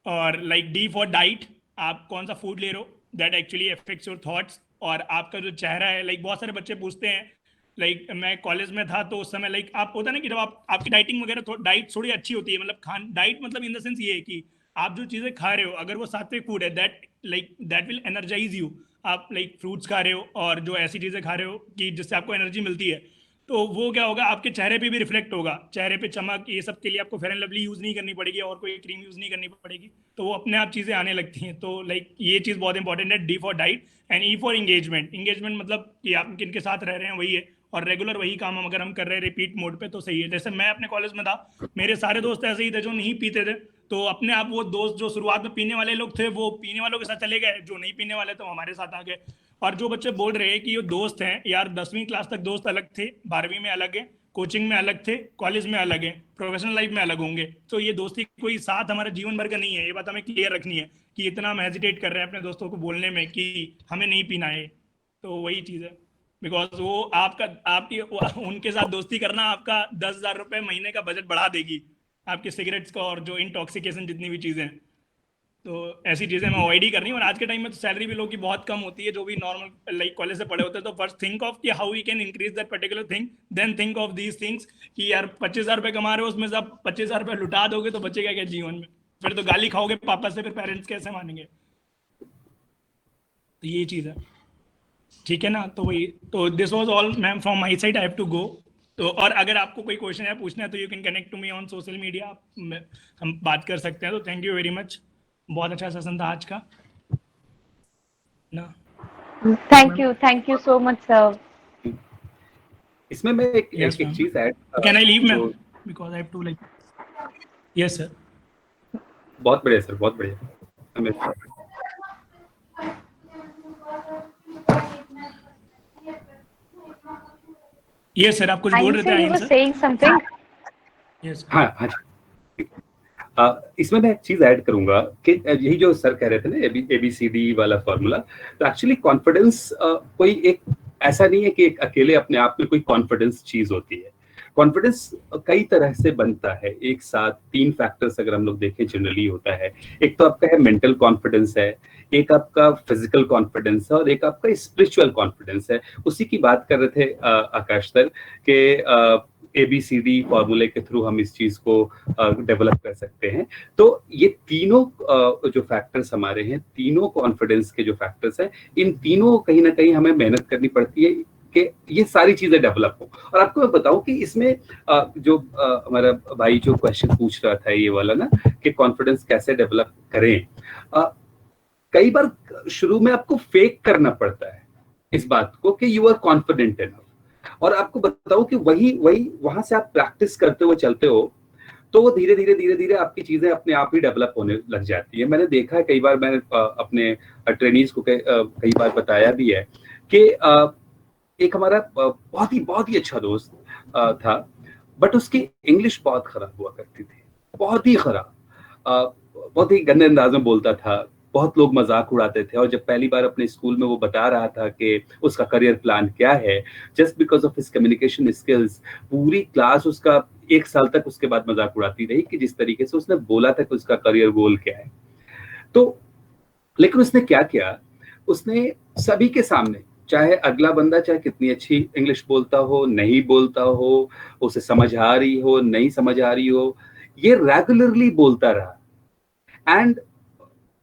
और लाइक D फॉर डाइट, आप कौन सा फूड ले रहे हो, that actually affects your thoughts. और आपका जो चेहरा है, लाइक बहुत सारे बच्चे पूछते हैं, लाइक मैं कॉलेज में था तो उस समय लाइक आप होता है ना कि जब आपकी डाइटिंग वगैरह डाइट थोड़ी अच्छी होती है, मतलब डाइट मतलब इन द सेंस ये है कि आप जो चीज़ें खा रहे हो, अगर वो सात्विक फूड है, दैट विल एनर्जाइज यू। आप लाइक फ्रूट्स खा रहे हो और जो ऐसी चीज़ें खा रहे हो कि जिससे आपको एनर्जी मिलती है, तो वो क्या होगा, आपके चेहरे पे भी रिफ्लेक्ट होगा, चेहरे पे चमक, ये सब के लिए आपको फेयर एंड लवली यूज़ नहीं करनी पड़ेगी और कोई क्रीम यूज़ नहीं करनी पड़ेगी, तो वो अपने आप चीज़ें आने लगती हैं। तो लाइक ये चीज़ बहुत इंपॉर्टेंट है, D for diet. And E for engagement. Engagement मतलब कि आप किन के साथ रह रहे हैं वही है, और रेगुलर वही काम हम अगर हम कर रहे हैं रिपीट मोड पे तो सही है। जैसे मैं अपने कॉलेज में था, मेरे सारे दोस्त ऐसे ही थे जो नहीं पीते थे, तो अपने आप वो दोस्त जो शुरुआत में पीने वाले लोग थे वो पीने वालों के साथ चले गए, जो नहीं पीने वाले तो हमारे साथ आ गए। और जो बच्चे बोल रहे हैं कि ये दोस्त हैं, यार 10वीं क्लास तक दोस्त अलग थे, 12वीं में अलग है, कोचिंग में अलग थे, कॉलेज में अलग है, प्रोफेशनल लाइफ में अलग होंगे। तो ये दोस्ती कोई साथ हमारे जीवन भर का नहीं है, ये बात हमें क्लियर रखनी है कि इतना हम हेजिटेट कर रहे हैं अपने दोस्तों को बोलने में कि हमें नहीं पीना है। तो वही चीज़ है, बिकॉज वो आपकी उनके साथ दोस्ती करना आपका 10,000 रुपये महीने का बजट बढ़ा देगी, आपके सिगरेट्स का और जो इंटॉक्सिकेशन जितनी भी चीज़ें हैं। तो ऐसी चीज़ें मैं अवॉइड ही करनी है। और आज के टाइम में तो सैलरी भी लोगों की बहुत कम होती है, जो भी नॉर्मल लाइक कॉलेज से पढ़े होते हैं। तो फर्स्ट थिंक ऑफ कि how we can increase that particular thing, then think of these things कि यार 25,000 रुपये कमा रहे हो, उसमें से आप 25,000 रुपये लुटा दोगे तो बचेगा क्या जीवन में? फिर तो गाली खाओगे पापा से, फिर पेरेंट्स कैसे मानेंगे? तो ये चीज़ है, ठीक है ना? तो वही, तो this was all ma'am from my side, I have to go. तो और अगर आपको कोई क्वेश्चन है पूछना है तो you can connect to me on social media, हम बात कर सकते हैं। तो थैंक यू वेरी मच, बहुत अच्छा सेशन था आज का ना। Thank you so much sir. इसमें मैं एक चीज add, can I leave ma'am because I have to like, yes sir. बहुत बढ़िया सर, बहुत बढ़िया। ये सर आप कुछ बोल रहे थे he ion was sir? saying something. Yes हाँ हाँ जी। इसमें मैं एक चीज ऐड करूंगा कि यही जो सर कह रहे थे ना ABCD वाला फॉर्मूला, तो एक्चुअली कॉन्फिडेंस कोई एक ऐसा नहीं है कि एक अकेले अपने आप में कोई कॉन्फिडेंस चीज होती है। कॉन्फिडेंस कई तरह से बनता है, एक साथ 3 फैक्टर्स अगर हम लोग देखें जनरली होता है। एक तो आपका है मेंटल कॉन्फिडेंस है, एक आपका फिजिकल कॉन्फिडेंस है और एक आपका स्पिरिचुअल कॉन्फिडेंस है। उसी की बात कर रहे थे आकाश सर के ABCD फॉर्मूले के थ्रू हम इस चीज को डेवलप कर सकते हैं। तो ये तीनों जो फैक्टर्स हमारे हैं, तीनों कॉन्फिडेंस के जो फैक्टर्स हैं, इन तीनों कहीं ना कहीं हमें मेहनत करनी पड़ती है कि ये सारी चीजें डेवलप हो। और आपको मैं बताऊं कि इसमें जो हमारा भाई जो क्वेश्चन पूछ रहा था ये वाला ना कि कॉन्फिडेंस कैसे डेवलप करें, कई बार शुरू में आपको फेक करना पड़ता है इस बात को कि यू आर कॉन्फिडेंट इनफ। और आपको बताऊं कि वही वहां से आप प्रैक्टिस करते हुए चलते हो तो वो धीरे धीरे आपकी चीजें अपने आप ही डेवलप होने लग जाती है। मैंने देखा है, कई बार मैंने अपने ट्रेनीज को कई बार बताया भी है कि एक हमारा बहुत ही अच्छा दोस्त था, बट उसकी इंग्लिश बहुत खराब हुआ करती थी, बहुत ही खराब, बहुत ही गंदे अंदाज में बोलता था, बहुत लोग मजाक उड़ाते थे। और जब पहली बार अपने स्कूल में वो बता रहा था कि उसका करियर प्लान क्या है, just because of his communication skills, पूरी क्लास उसका 1 साल तक उसके बाद मजाक उड़ाती रही कि जिस तरीके से उसने बोला था कि उसका करियर गोल क्या है। तो लेकिन उसने क्या किया, उसने सभी के सामने, चाहे अगला बंदा चाहे कितनी अच्छी इंग्लिश बोलता हो, नहीं बोलता हो, उसे समझ आ रही हो, नहीं समझ आ रही हो, ये रेगुलरली बोलता रहा। एंड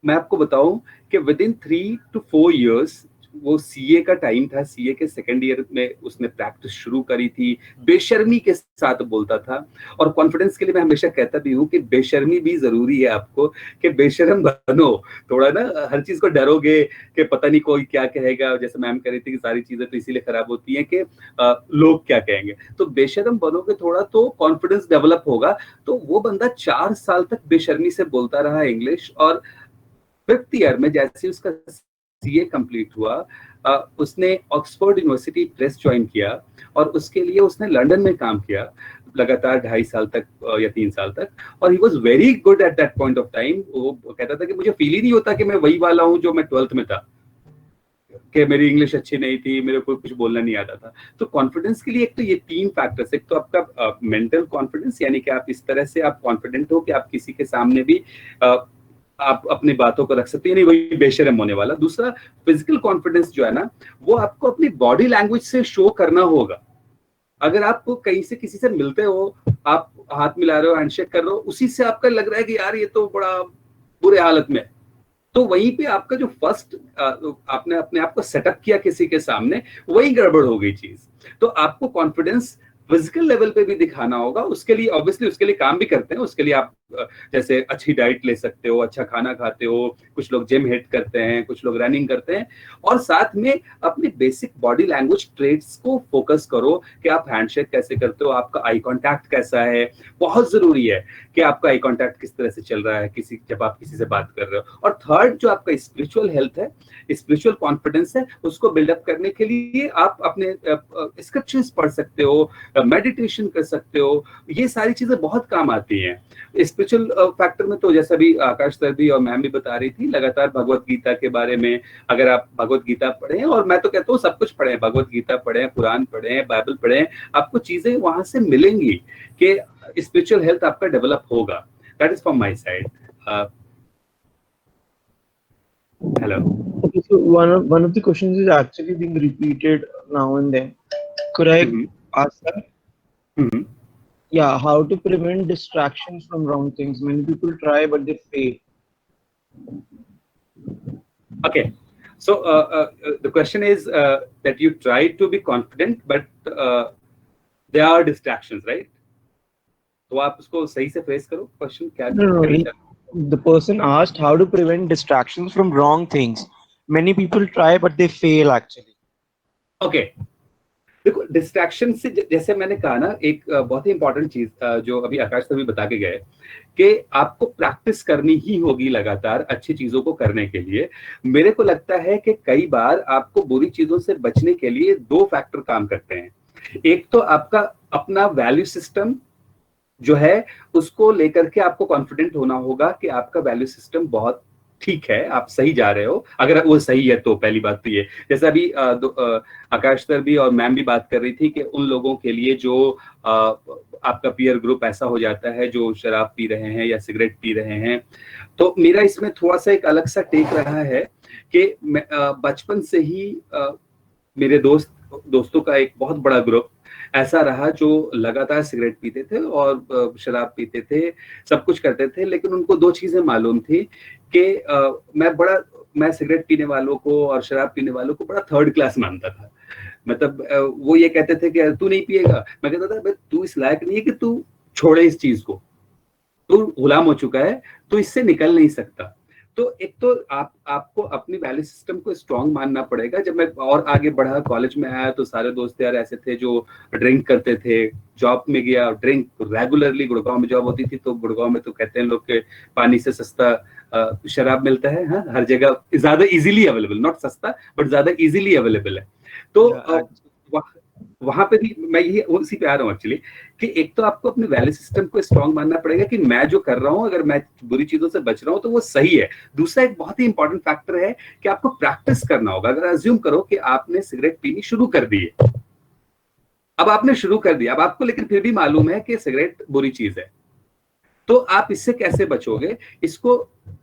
मैं आपको बताऊं कि विद इन 3 to 4 years, वो CA का टाइम था, CA के 2nd ईयर में उसने प्रैक्टिस शुरू करी थी, बेशर्मी के साथ बोलता था। और कॉन्फिडेंस के लिए मैं हमेशा कहता भी हूँ कि बेशर्मी भी जरूरी है आपको, कि बेशर्म बनो थोड़ा ना। हर चीज को डरोगे कि पता नहीं कोई क्या कहेगा, जैसे मैम कह रही थी कि सारी चीजें तो इसीलिए खराब होती हैं कि लोग क्या कहेंगे। तो बेशर्म बनोगे थोड़ा तो कॉन्फिडेंस डेवलप होगा। तो वो बंदा 4 साल तक बेशर्मी से बोलता रहा इंग्लिश, और 5th ईयर में जैसे उसका CA कंप्लीट हुआ, उसने ऑक्सफोर्ड यूनिवर्सिटी प्रेस ज्वाइन किया और उसके लिए उसने लंदन में काम किया लगातार 2.5 साल तक या 3 साल तक। और he was very good at that point of time. वो कहता था कि मुझे फील ही नहीं होता कि मैं वही वाला हूँ जो मैं 12th में था, कि मेरी इंग्लिश अच्छी नहीं थी, मेरे को कुछ बोलना नहीं आता था। तो कॉन्फिडेंस के लिए एक तो ये 3 फैक्टर्स, एक तो आपका मेंटल कॉन्फिडेंस, यानी कि आप इस तरह से आप कॉन्फिडेंट हो कि आप किसी के सामने भी आप अपनी बातों को रख सकते हैं, नहीं वही बेशर्म होने वाला। दूसरा फिजिकल कॉन्फिडेंस जो है ना, वो आपको अपनी बॉडी लैंग्वेज से शो करना होगा। अगर आप कहीं से किसी से मिलते हो, आप हाथ मिला रहे हो, हैंडशेक कर रहे हो, उसी से आपका लग रहा है कि यार ये तो बड़ा बुरे हालत में, तो वहीं पे आपका जो फर्स्ट आपने अपने आप को सेटअप किया किसी के सामने, वही गड़बड़ हो गई चीज। तो आपको कॉन्फिडेंस फिजिकल लेवल पे भी दिखाना होगा। उसके लिए ऑब्वियसली उसके लिए काम भी करते हैं। उसके लिए आप जैसे अच्छी डाइट ले सकते हो, अच्छा खाना खाते हो, कुछ लोग जिम हिट करते हैं, कुछ लोग रनिंग करते हैं, और साथ में अपनी बेसिक बॉडी लैंग्वेज ट्रेट्स को फोकस करो कि आप हैंडशेक कैसे करते हो, आपका आई कांटेक्ट कैसा है। बहुत जरूरी है कि आपका आई कांटेक्ट किस तरह से चल रहा है जब आप किसी से बात कर रहे हो। और थर्ड जो आपका स्पिरिचुअल हेल्थ है, स्पिरिचुअल कॉन्फिडेंस है, उसको बिल्डअप करने के लिए आप अपने स्क्रिप्चर्स पढ़ सकते हो, मेडिटेशन कर सकते हो। ये सारी चीजें बहुत काम आती हैं। स्पिरिचुअल फैक्टर में तो जैसा भी आकाश सर भी और मैम भी बता रही थी, लगातार भगवत गीता के बारे में, अगर आप भगवत गीता पढ़ें, और मैं तो कहता हूँ सब कुछ पढ़ें, भगवत गीता पढ़ें, कुरान पढ़ें, बाइबल पढ़ें, आपको चीजें वहां से मिलेंगी कि स्पिरिचुअल हेल्थ आपका डेवलप होगा। That is from my side. Hello. Okay, so one of the questions is actually being repeated now and then. Could I ask that? Yeah, how to prevent distractions from wrong things? Many people try, but they fail. Okay, so the question is that you try to be confident, but there are distractions, right? तो आप उसको सही से phrase करो question क्या है? No. The person asked how to prevent distractions from wrong things. Many people try, but they fail actually. Okay. देखो distraction से जैसे मैंने कहा ना, एक बहुत ही इंपॉर्टेंट चीज जो अभी आकाश सर भी बता के गए कि आपको प्रैक्टिस करनी ही होगी लगातार अच्छी चीजों को करने के लिए। मेरे को लगता है कि कई बार आपको बुरी चीजों से बचने के लिए दो फैक्टर काम करते हैं। एक तो आपका अपना वैल्यू सिस्टम जो है उसको लेकर के आपको कॉन्फिडेंट होना होगा कि आपका वैल्यू सिस्टम बहुत ठीक है, आप सही जा रहे हो। अगर वो सही है तो पहली बात तो ये, जैसे अभी आकाश सर भी और मैम भी बात कर रही थी कि उन लोगों के लिए जो आपका पीयर ग्रुप ऐसा हो जाता है जो शराब पी रहे हैं या सिगरेट पी रहे हैं, तो मेरा इसमें थोड़ा सा एक अलग सा टेक रहा है कि बचपन से ही मेरे दोस्तों का एक बहुत बड़ा ग्रुप ऐसा रहा जो लगातार सिगरेट पीते थे और शराब पीते थे, सब कुछ करते थे, लेकिन उनको दो चीजें मालूम थी कि मैं सिगरेट पीने वालों को और शराब पीने वालों को बड़ा थर्ड क्लास मानता था। मतलब वो ये कहते थे कि तू नहीं पिएगा, मैं कहता था भाई तू इस लायक नहीं है कि तू छोड़े इस चीज को, तू गुलाम हो चुका है, तू इससे निकल नहीं सकता। तो एक तो आपको अपनी वैल्यू सिस्टम को स्ट्रांग मानना पड़ेगा। जब मैं और आगे बढ़ा, कॉलेज में आया, तो सारे दोस्त यार ऐसे थे जो ड्रिंक करते थे। जॉब में गया, ड्रिंक रेगुलरली, गुड़गांव में जॉब होती थी तो गुड़गांव में तो कहते हैं लोग के पानी से सस्ता शराब मिलता है। हाँ, हर जगह ज्यादा इजीली अवेलेबल, नॉट सस्ता बट ज्यादा इजीली अवेलेबल है। तो वहां पे भी मैं ये उसी पे आ रहा हूँ एक्चुअली कि एक तो आपको अपने वैल्यू सिस्टम को स्ट्रांग मानना पड़ेगा कि मैं जो कर रहा हूँ, अगर मैं बुरी चीजों से बच रहा हूँ तो वो सही है। दूसरा एक बहुत ही इंपॉर्टेंट फैक्टर है कि आपको प्रैक्टिस करना होगा। अगर अज्यूम करो कि आपने सिगरेट पीनी शुरू कर दी है, अब आपने शुरू कर दिया, अब आपको लेकिन फिर भी मालूम है कि सिगरेट बुरी चीज है, तो आप इससे कैसे बचोगे? इसको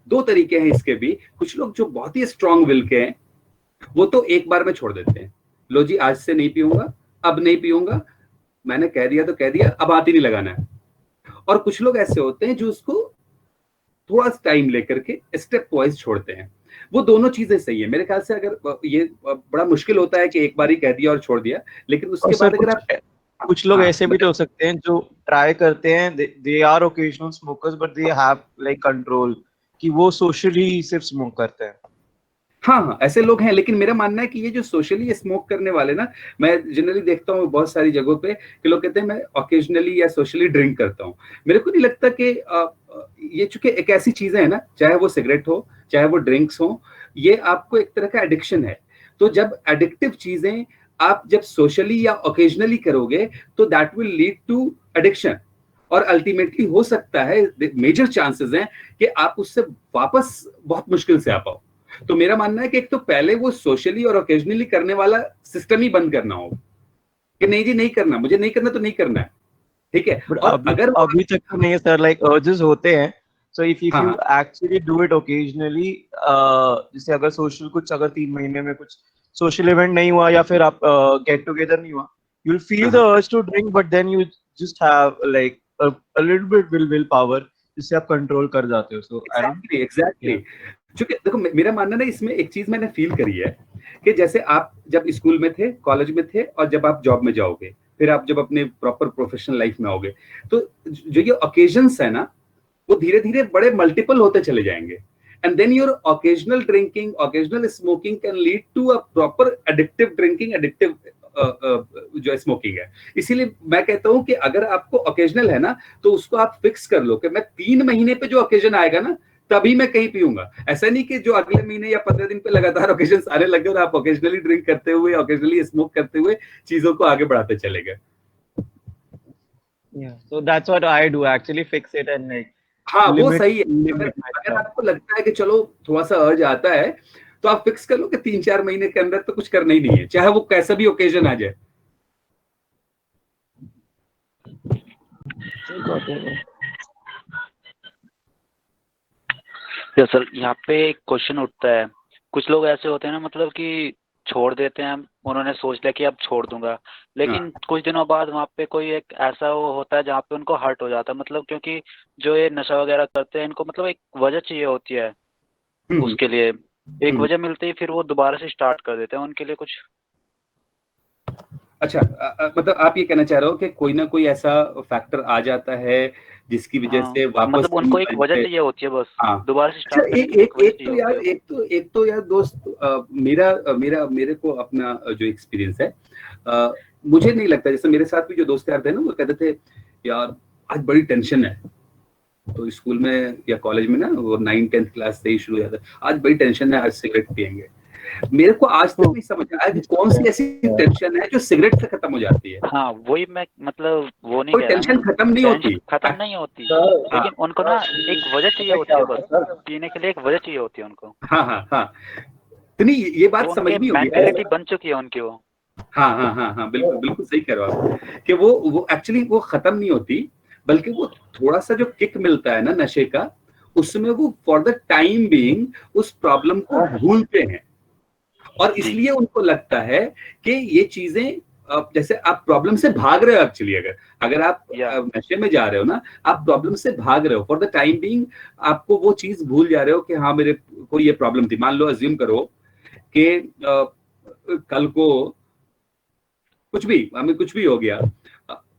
दो तरीके हैं इसके भी। कुछ लोग जो बहुत ही स्ट्रांग विल के हैं वो तो एक बार में छोड़ देते हैं, लो जी आज से नहीं पीऊंगा, अब नहीं पीऊंगा, मैंने कह दिया तो कह दिया, अब हाथ ही नहीं लगाना है। और कुछ लोग ऐसे होते हैं जो उसको थोड़ा टाइम लेकर के स्टेप वाइज छोड़ते हैं। वो दोनों चीजें सही है मेरे ख्याल से। अगर ये बड़ा मुश्किल होता है कि एक बार ही कह दिया और छोड़ दिया, लेकिन उसके बाद अगर आप कुछ लोग ऐसे भी तो हो सकते हैं जो ट्राई करते हैं, they are occasional smokers but they have like control, कि वो सोशली सिर्फ स्मोक करते हैं। हाँ, ऐसे लोग हैं। लेकिन मेरा मानना है कि ये जो सोशली स्मोक करने वाले ना, मैं जनरली देखता हूँ बहुत सारी जगहों पे कि लोग कहते हैं मैं ऑकेजनली या सोशली ड्रिंक करता हूँ। मेरे को नहीं लगता कि ये चूंकि एक ऐसी चीजें है ना, चाहे वो सिगरेट हो चाहे वो ड्रिंक्स हो, ये आपको एक तरह का एडिक्शन है। तो जब एडिक्टिव चीजें आप जब सोशली या ओकेजनली करोगे तो that will lead to addiction, और अल्टीमेटली हो सकता है, मेजर चांसेस हैं कि आप उससे वापस बहुत मुश्किल से आ पाओ। तो मेरा मानना है कि एक तो पहले वो सोशली और ओकेजनली करने वाला सिस्टम ही बंद करना होगा कि नहीं जी नहीं करना, मुझे नहीं करना तो नहीं करना है, ठीक है। और अगर अभी तक तो नहीं है सर, लाइक अर्जेस होते हैं। So if you actually do it occasionally, जैसे अगर सोशल कुछ, अगर 3 महीने में कुछ सोशल इवेंट नहीं हुआ या फिर आप गेट टुगेदर नहीं हुआ, you will feel the urge to drink, but then you just have like a little bit willpower, जिससे आप कंट्रोल कर जाते हो। सो एग्जैक्टली क्योंकि देखो मेरा मानना है इसमें एक चीज मैंने फील करी है कि जैसे आप जब स्कूल में थे, कॉलेज में थे, और जब आप जॉब में जाओगे, फिर आप जब अपने प्रॉपर प्रोफेशनल लाइफ में आओगे, तो जो ये ओकेजन्स है ना, वो धीरे धीरे बड़े मल्टीपल होते चले जाएंगे। And then your occasional drinking, occasional smoking can lead to a proper addictive drinking, addictive जो स्मोकिंग है। इसीलिए मैं कहता हूं कि अगर आपको ओकेजनल है ना, तो उसको आप फिक्स कर लो कि मैं 3 महीने पे जो ओकेजन आएगा ना, तभी मैं कहीं पीऊंगा। ऐसा नहीं कि जो अगले महीने या 15 दिन पे लगातार ओकेजन आने लगे और आप ओकेजनली ड्रिंक करते हुए, ओकेजनली स्मोक करते हुए चीजों को आगे बढ़ाते चले गए। So that's what I do, actually fix it and like हाँ, वो सही है। अगर आपको लगता है कि चलो थोड़ा सा अर्ज आता है, तो आप फिक्स कर लो कि 3-4 महीने के अंदर तो कुछ करना ही नहीं है, चाहे वो कैसा भी ओकेजन आ जाए। सर यहाँ पे एक क्वेश्चन उठता है, कुछ लोग ऐसे होते हैं ना, मतलब कि छोड़ देते हैं, उन्होंने सोच लिया कि अब छोड़ दूंगा, लेकिन कुछ दिनों बाद वहाँ पे कोई एक ऐसा वो होता है जहाँ पे उनको हर्ट हो जाता है। मतलब क्योंकि जो ये नशा वगैरह करते हैं, इनको मतलब एक वजह चाहिए होती है, उसके लिए एक वजह मिलती है, फिर वो दोबारा से स्टार्ट कर देते हैं। उनके लिए कुछ अच्छा, मतलब आप ये कहना चाह रहे हो कि कोई ना कोई ऐसा फैक्टर आ जाता है जिसकी वजह से वापस, मतलब उनको एक वजह चाहिए होती है बस, दोबारा से अच्छा, स्टार्ट एक तो यार दोस्त, मेरे को अपना जो एक्सपीरियंस है, मुझे नहीं लगता, जैसे मेरे साथ भी जो दोस्त यार थे ना, वो कहते थे यार आज बड़ी टेंशन है, तो स्कूल में या कॉलेज में ना वो 9th-10th क्लास से ही शुरू हो जाता है, आज बड़ी टेंशन है, आज सिगरेट पियेंगे। मेरे को आज तक नहीं समझ आया कि कौन सी ऐसी टेंशन है जो सिगरेट से खत्म हो जाती है। हाँ वही मैं मतलब वो नहीं कोई कह रहा टेंशन मैं, खत्म नहीं होती। खत्म नहीं होती, लेकिन उनको ना एक वजह चाहिए होती है, बस पीने के लिए एक वजह चाहिए होती है उनको। हाँ तो नहीं, ये बात समझनी होगी, मेंटालिटी बन चुकी है उनकी वो। हाँ बिल्कुल सही कह रहे हो आप, कि वो एक्चुअली वो खत्म नहीं होती, बल्कि वो थोड़ा सा जो किक मिलता है ना नशे का, उसमें वो फॉर द टाइम बीइंग उस प्रॉब्लम को भूलते हैं, और इसलिए उनको लगता है कि ये चीजें, जैसे आप प्रॉब्लम से भाग रहे हो एक्चुअली, अगर आप नशे में जा रहे हो ना, आप प्रॉब्लम से भाग रहे हो, फॉर द टाइम बीइंग आपको वो चीज भूल जा रहे हो कि हाँ मेरे को ये प्रॉब्लम थी। मान लो अज्यूम करो कि कल को हमें कुछ भी हो गया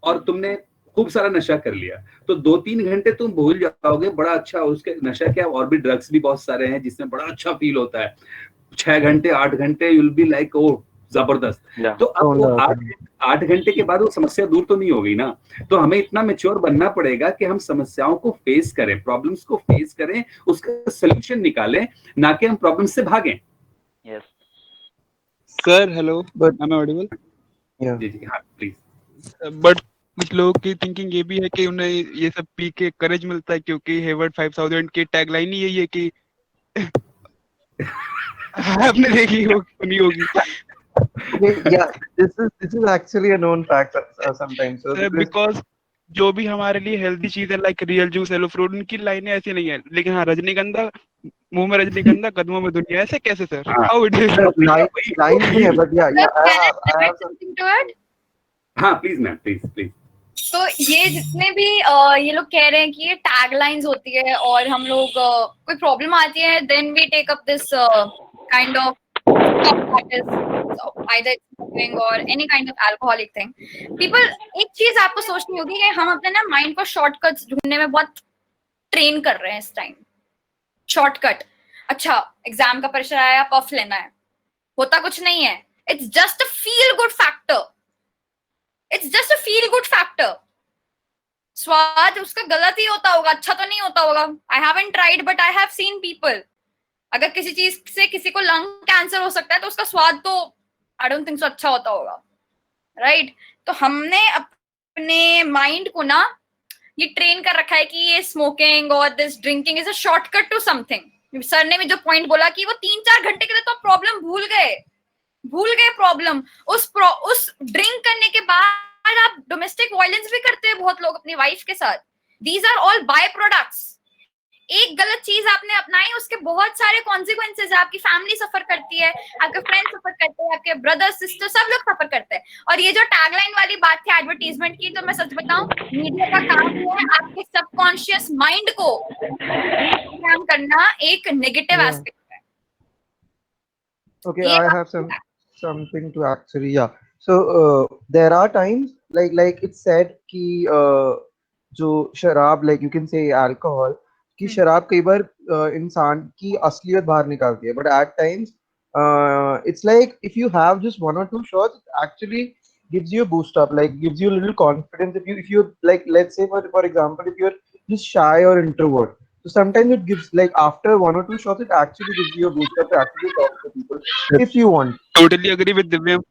और तुमने खूब सारा नशा कर लिया, तो 2-3 घंटे तुम भूल जाओगे, बड़ा अच्छा, उसके नशा क्या, और भी ड्रग्स भी बहुत सारे हैं जिसमें बड़ा अच्छा फील होता है, 6 घंटे 8 घंटे you will be like oh जबरदस्त। तो अब वो 8 घंटे के बाद वो समस्या दूर तो नहीं होगी ना। तो हमें इतना मैच्योर बनना पड़ेगा कि हम समस्याओं को फेस करें, प्रॉब्लम्स को फेस करें, उसका सोल्यूशन निकालें, ना कि हम प्रॉब्लम से भागें। Yes sir hello, am I audible? जी हाँ प्लीज। बट कुछ लोगों की थिंकिंग ये भी है कि उन्हें ये सब पी के करेज मिलता है, क्योंकि हेवर्ड 5000 की टैगलाइन ही यही है कि आपने देखी हो सुनी होगी। Yeah, this is actually a known fact sometimes. So because जो भी हमारे लिए हेल्दी चीज है like real juice, hello fruit, उनकी लाइनें ऐसी नहीं है, लेकिन हाँ रजनीगंधा, मुंह में रजनीगंधा कदमों में दुनिया, ऐसे कैसे sir? How it is? line नहीं है, but yeah, I have something to add? हाँ प्लीज मैम, प्लीज। तो ये जितने भी ये लोग कह रहे हैं कि ये टैगलाइंस होती है और हम लोग कोई प्रॉब्लम आती है, then we take up this kind of either smoking or any kind of alcoholic thing. People, एक चीज आपको सोचनी होगी कि हम अपने ना माइंड को शॉर्टकट्स ढूंढने में बहुत ट्रेन कर रहे हैं इस टाइम। शॉर्टकट, अच्छा एग्जाम का प्रेशर आया, पफ लेना है, होता कुछ नहीं है। It's just a feel good factor, it's just a feel good factor. स्वाद उसका गलत ही होता होगा, अच्छा तो नहीं होता होगा। I haven't tried but I have seen people, अगर किसी चीज से किसी को लंग कैंसर हो सकता है तो उसका स्वाद तो आई डोंट थिंक सो अच्छा होता होगा, राइट? तो हमने अपने माइंड को ना ये ट्रेन कर रखा है कि ये स्मोकिंग और this drinking is a shortcut to something. Sir ने भी जो पॉइंट बोला कि वो 3-4 घंटे के लिए तो प्रॉब्लम भूल गए प्रॉब्लम। उस ड्रिंक करने के बाद आप डोमेस्टिक वायलेंस भी करते हैं बहुत लोग अपनी वाइफ के साथ। These are all byproducts. एक गलत चीज आपने अपनाई, उसके बहुत सारे कॉन्सिक्वेंसेस है। आपकी फैमिली सफर करती है, आपके फ्रेंड सफर करते हैं, आपके ब्रदर सिस्टर सब लोग सफर करते हैं। और ये जो टैगलाइन वाली बात थी एडवर्टीजमेंट की, तो मैं सच बताऊं, मीडिया का काम है आपके सबकॉन्शियस माइंड को प्रोग्राम करना एक नेगेटिव एस्पेक्ट है। Okay, I have something to actually, yeah. So there are times like it's said कि जो शराब, like you can say alcohol, कि शराब कई बार इंसान की असलियत बाहर निकालती है, but at times it's like if you have just 1 or 2 shots, it actually gives you a boost up, like gives you a little confidence. If you like, let's say for example, if you're just shy or introvert, so sometimes it gives, like after 1 or 2 shots, it actually gives you a boost up to actually talk to people if you want. Totally agree with Divyam.